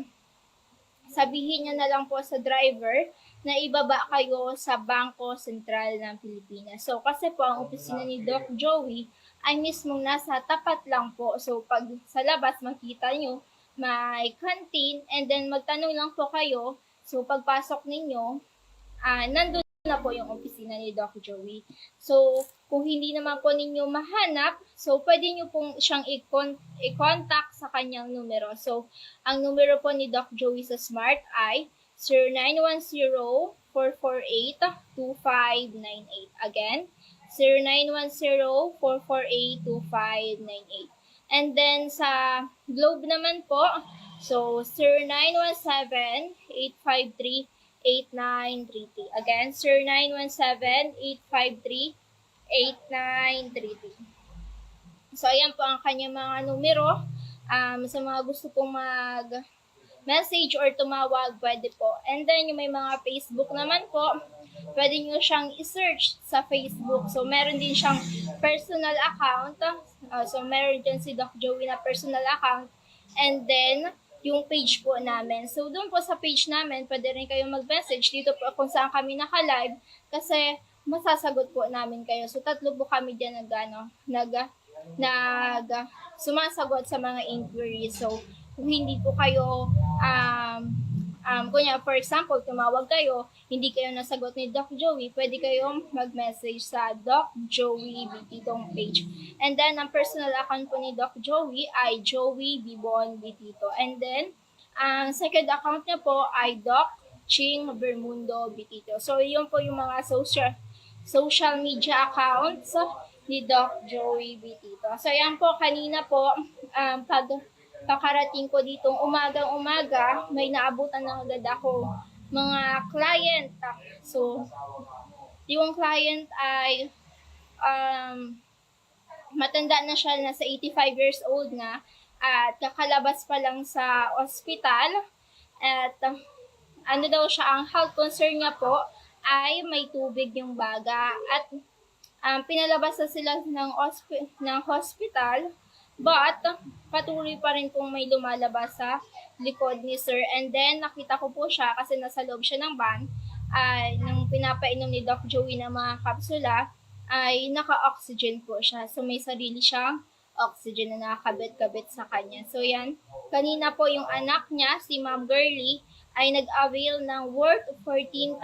sabihin niyo na lang po sa driver na ibaba kayo sa Bangko Sentral ng Pilipinas. So, kasi po ang opisina ni Doc Joey ay mismong nasa tapat lang po. So, pag sa labas makita nyo, may canteen, and then magtanong lang po kayo. So, pagpasok ninyo, nandun na po yung opisina ni Doc Joey. So, kung hindi naman po ninyo mahanap, so pwede nyo pong siyang i-contact sa kanyang numero. So, ang numero po ni Doc Joey sa Smart ay 0910-448-2598. Again, 0910-448-2598. And then, sa Globe naman po, so 0917-853-8933. Again, 0917-853-8933. So, ayan po ang kanyang mga numero. Sa mga gusto pong mag-message or tumawag, pwede po. And then, yung may mga Facebook naman po, pwede nyo siyang i-search sa Facebook. So, meron din siyang personal account. So, meron din si Doc Joey na personal account. And then, yung page po namin. So, doon po sa page namin, pwede rin kayong mag-message dito po kung saan kami naka-live kasi masasagot po namin kayo. So, 3 po kami dyan sumasagot sa mga inquiries. So, kung hindi po kayo, kunya, for example, tumawag kayo, hindi kayo nasagot ni Doc Joey, pwede kayong mag-message sa Doc Joey Bititong page. And then, ang personal account po ni Doc Joey ay Joey Bibon Bitito. And then, ang second account niya po ay Doc Ching Bermundo Bitito. So, yun po yung mga social media accounts ni Doc Joey Bitito. So, yan po, kanina po, pagkarating ko ditong umagang-umaga, may naabutan na agad ako mga client. So, yung client ay matanda na siya, nasa 85 years old na, at kakalabas pa lang sa ospital. At ano daw siya, ang health concern niya po ay may tubig yung baga. At pinalabas na sila ng hospital, but patuloy pa rin kung may lumalabas sa likod ni Sir. And then, nakita ko po siya kasi nasa loob siya ng van, nang pinapainom ni Doc Joey ng mga kapsula, ay naka-oxygen po siya. So, may sarili siyang oxygen na nakakabit-kabit sa kanya. So, yan. Kanina po yung anak niya, si Ma'am Girlie, ay nag-avail ng worth 14,000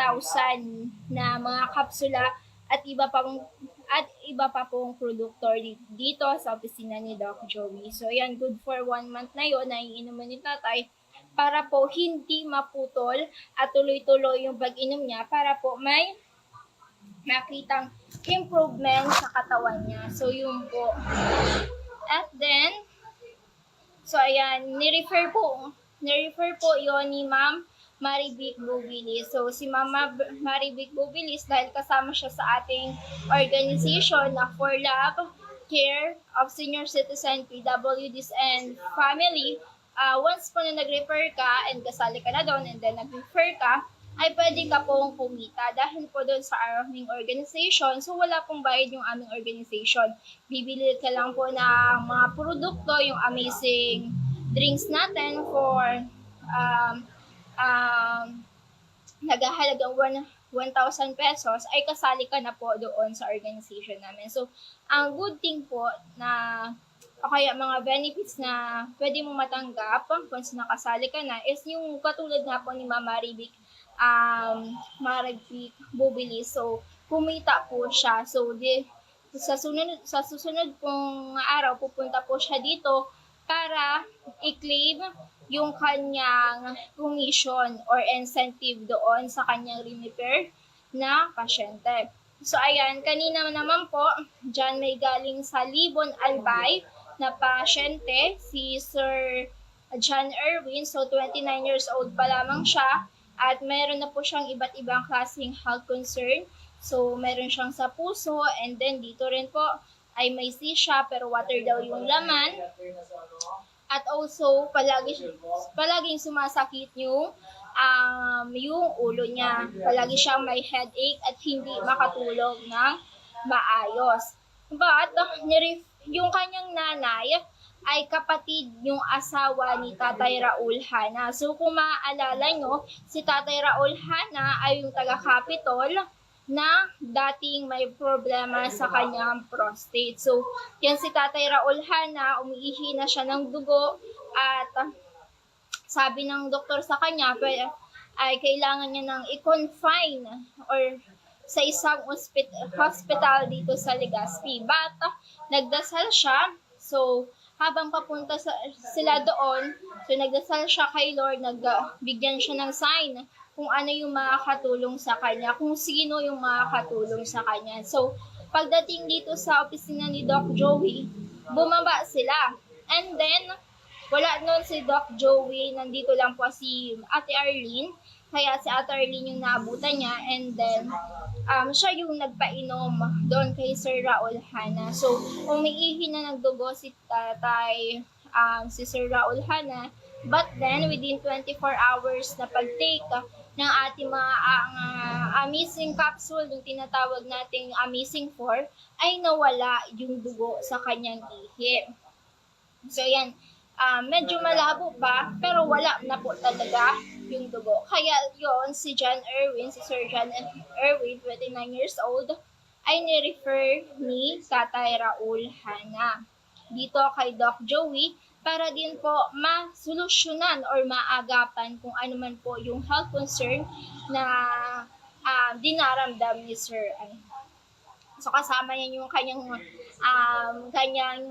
na mga kapsula at iba pa pong produktor dito sa opisina ni Doc Joey. So, yan, good for 1 month na yun na iinuman ni tatay para po hindi maputol at tuloy-tuloy yung pag-inom niya para po may makitang improvement sa katawan niya. So, yun po. At then, so, ayan, ni-refer po yun ni Ma'am Marivic Bubilis. So, si Mama Marivic Bubilis, dahil kasama siya sa ating organization na For Love, Care of Senior Citizen, PWDs, and Family, once po na nag-refer ka and kasali ka na doon and then nag-refer ka, ay pwede ka pong kumita dahil po doon sa aming organization. So, wala pong bayad yung aming organization. Bibili ka lang po ng mga produkto, yung amazing drinks natin for naghahalagang 1,000 pesos, ay kasali ka na po doon sa organization namin. So, ang good thing po na o kaya mga benefits na pwede mo matanggap once nakasali ka na is yung katulad nga po ni Mama Ribik, Maribik Bubili. So, kumita po siya. So, sa susunod pong araw, pupunta po siya dito para i-claim yung kanyang commission or incentive doon sa kanyang repair na pasyente. So, ayan, kanina naman po, dyan may galing sa Libon Albay na pasyente, si Sir John Erwin. So, 29 years old pa lamang siya at meron na po siyang iba't ibang klaseng health concern. So, meron siyang sa puso and then dito rin po ay may C siya pero water daw yung laman. At also, palaging sumasakit yung ulo niya. Palagi siyang may headache at hindi makatulog ng maayos. But, yung kanyang nanay ay kapatid yung asawa ni Tatay Raul Hana. So, kung maaalala nyo, si Tatay Raul Hana ay yung taga-Capitol na dating may problema sa kanyang prostate. So, yan si Tatay Raul Hana, umiihi na siya ng dugo at sabi ng doktor sa kanya ay kailangan niya ng i-confine or sa isang hospital dito sa Legazpi. But, nagdasal siya. So, habang papunta sila doon, so nagdasal siya kay Lord, nagbigyan siya ng sign kung ano yung makakatulong sa kanya, kung sino yung makakatulong sa kanya. So, pagdating dito sa opisina ni Doc Joey, bumaba sila. And then, wala nun si Doc Joey, nandito lang po si Ate Arlene, kaya si Ate Arlene yung naabutan niya, and then, siya yung nagpainom doon kay Sir Raul Hana. So, umiihi na nagdugo si Tatay, si Sir Raul Hana, but then, within 24 hours na pag-take ng ating mga amazing capsule, yung tinatawag nating amazing 4, ay nawala yung dugo sa kanyang ihi. So, yan. Medyo malabo pa, pero wala na po talaga yung dugo. Kaya yon si John Erwin, si Sir John Erwin, 29 years old, ay ni-refer ni Tatay Raul Hana dito kay Doc Joey para din po masolusyonan or maagapan kung ano man po yung health concern na dinaramdam ni Sir. So kasama niya yung kanyang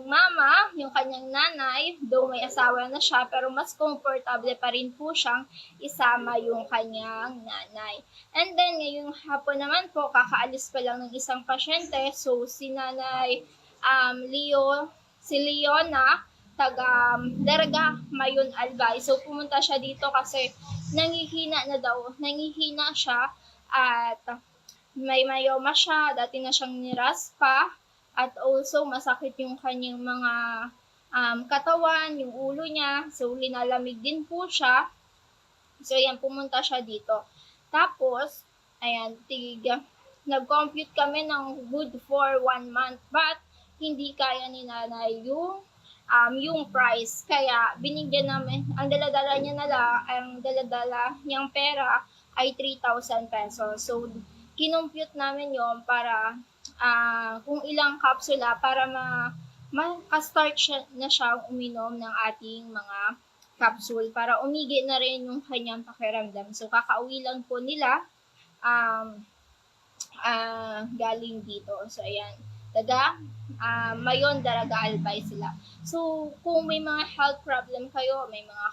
mama, yung kanyang nanay, though may asawa na siya, pero mas komportable pa rin po siyang isama yung kanyang nanay. And then, ngayong hapon naman po, kakaalis pa lang ng isang pasyente, so si nanay si Leona, taga Derga Mayon Albay. So pumunta siya dito kasi nangihina siya at may mayoma siya, dati na siyang niraspa, at also masakit yung kanyang mga katawan, yung ulo niya, so linalamig din po siya. So yan, pumunta siya dito. Tapos, ayan, nag-compute kami ng good for 1 month, but hindi kaya ni nanay yung price. Kaya binigyan namin, ang daladala niyang pera ay 3,000 pesos. So, kinompute namin yon para kung ilang kapsula para maka-start na siya uminom ng ating mga capsule para umigi na rin yung kanyang pakiramdam. So, kakauwi lang po nila galing dito. So, ayan. Mayon, Daraga, Albay sila. So, kung may mga health problem kayo, may mga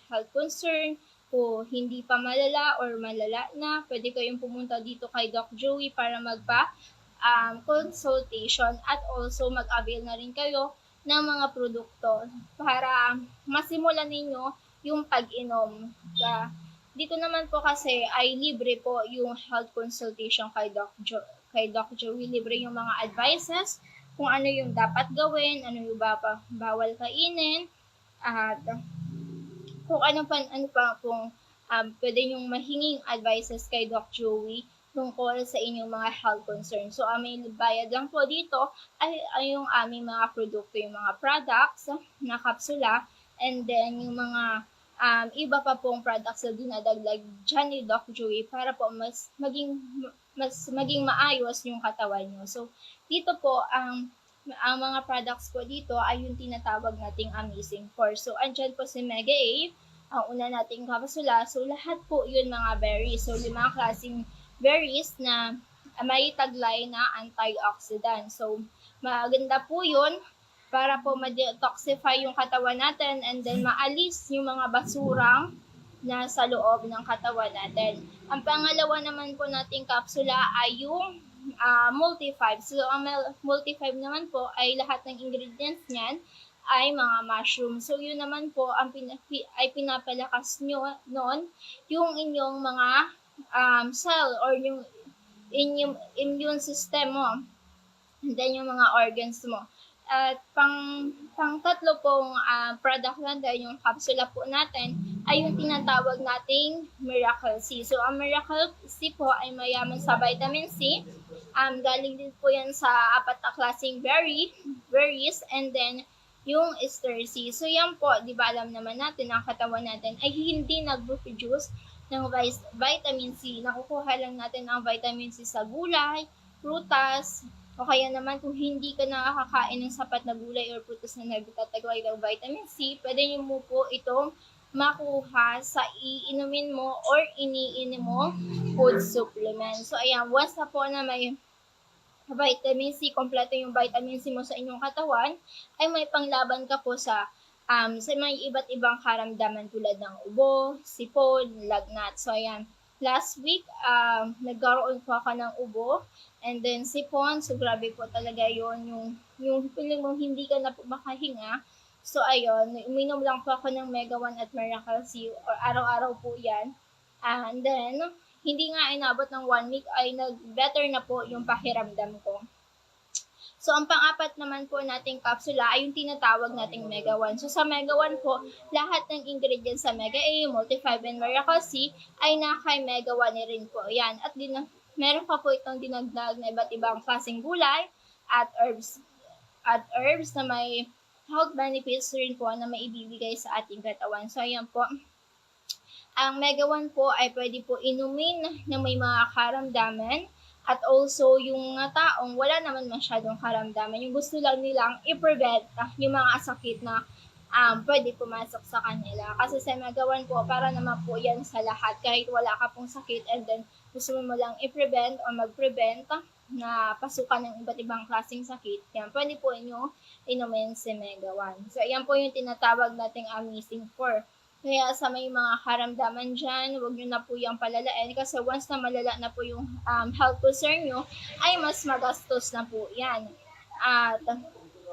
health concern, kung hindi pa malala or malala na, pwede kayong pumunta dito kay Doc Joey para consultation at also mag-avail na rin kayo ng mga produkto para masimulan ninyo yung pag-inom. Dito naman po kasi ay libre po yung health consultation kay Doc Joey. Libre yung mga advices kung ano yung dapat gawin, ano yung bawal kainin, at kung ano pa kung pwede nyong mahinging advices kay Doc Joey tungkol sa inyong mga health concerns. So, may bayad lang po dito ay yung aming mga produkto, yung mga products na kapsula, and then yung mga iba pa pong products na dinadagdag dyan ni Doc Joey para po mas maging maayos yung katawan nyo. So, dito po, ang mga products po dito ay yung tinatawag nating Amazing Force. So, andyan po si Mega A, ang una nating kapsula. So, lahat po yun mga berries. So, 5 klaseng berries na may taglay na antioxidant. So, maganda po yun para po ma-detoxify yung katawan natin and then maalis yung mga basurang nasa loob ng katawan natin. Ang pangalawa naman po nating kapsula ay yung Multi-5. So, ang Multi-5 naman po ay lahat ng ingredients niyan ay mga mushroom. So, yun naman po ang ay pinapalakas nyo noon yung inyong mga cell or yung inyong immune system mo. And then yung mga organs mo. At pang tatlo pong product natin, yung kapsula po natin, ay yung tinatawag nating Miracle C. So, ang Miracle C po ay mayaman sa vitamin C. Galing din po yan sa 4 na klaseng berries, and then yung Ester C. So, yan po, di ba alam naman natin, ang katawan natin ay hindi nag-produce ng vitamin C. Nakukuha lang natin ang vitamin C sa gulay, prutas, o kaya naman kung hindi ka nakakakain ng sapat na gulay or prutas na nagtatagay ng vitamin C, pwede nyo mo po itong makuha sa iinumin mo or iniinom mo food supplement. So, ayan, once na po na may vitamin C, kompleto yung vitamin C mo sa inyong katawan, ay may panglaban ka po sa may iba't ibang karamdaman tulad ng ubo, sipon, lagnat. So, ayan, last week, nagkaroon po ako ng ubo, and then sipon, so grabe po talaga yon yung feeling mo hindi ka na po makahinga. So, ayun, uminom lang po ako ng Mega 1 at Miracle C, or araw-araw po yan. And then, hindi nga inabot ng 1 week, ay nag-better na po yung pakiramdam ko. So, ang pang-apat naman po nating kapsula ay yung tinatawag nating Mega 1. So, sa Mega 1 po, lahat ng ingredients sa Mega A, Multi-5, and Miracle C ay nakay Mega 1 rin po. Yan. At meron pa po itong dinagdag na iba't ibang klaseng gulay at herbs na may health benefits rin po na maibibigay sa ating katawan. So, ayan po. Ang Mega 1 po ay pwede po inumin na may mga karamdaman. At also, yung mga taong wala naman masyadong karamdaman, yung gusto lang nilang i-prevent yung mga sakit na pwede pumasok sa kanila. Kasi sa Mega 1 po, para naman po yan sa lahat. Kahit wala ka pong sakit and then gusto mo lang i-prevent o mag-prevent na pasukan ng iba't ibang klaseng sakit, yan, pwede po inyo inumin si Mega 1. So, ayan po yung tinatawag nating Amazing 4. Kaya sa may mga karamdaman dyan, huwag nyo na po yung palalain kasi once na malala na po yung health concern nyo, ay mas magastos na po yan. At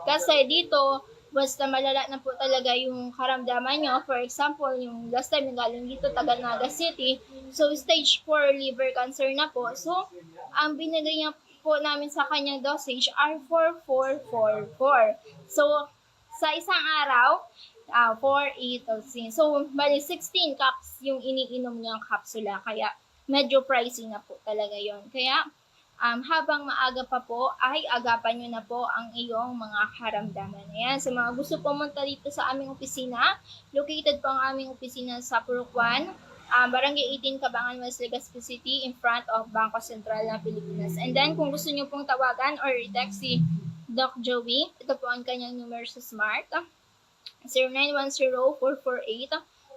kasi dito, once na malala na po talaga yung karamdaman nyo, for example, yung last time yung galing dito, Naga City, so stage 4 liver cancer na po. So, ang binigay niya po namin sa kanyang dosage are 4-4-4-4. So, sa isang araw, 4, 8, 16. So, bali 16 cups yung iniinom niyang kapsula. Kaya, medyo pricey na po talaga yon. Kaya, habang maaga pa po, ay agapan nyo na po ang iyong mga karamdaman. Ayan, sa mga gusto pumunta dito sa aming opisina, located po ang aming opisina sa Purok 1, Barangay 18, Cabangan, West Legazpi City, in front of Bangko Sentral ng Pilipinas. And then, kung gusto nyo pong tawagan or i-text si Doc Joey, ito po ang kanyang numero sa Smart, 0910-448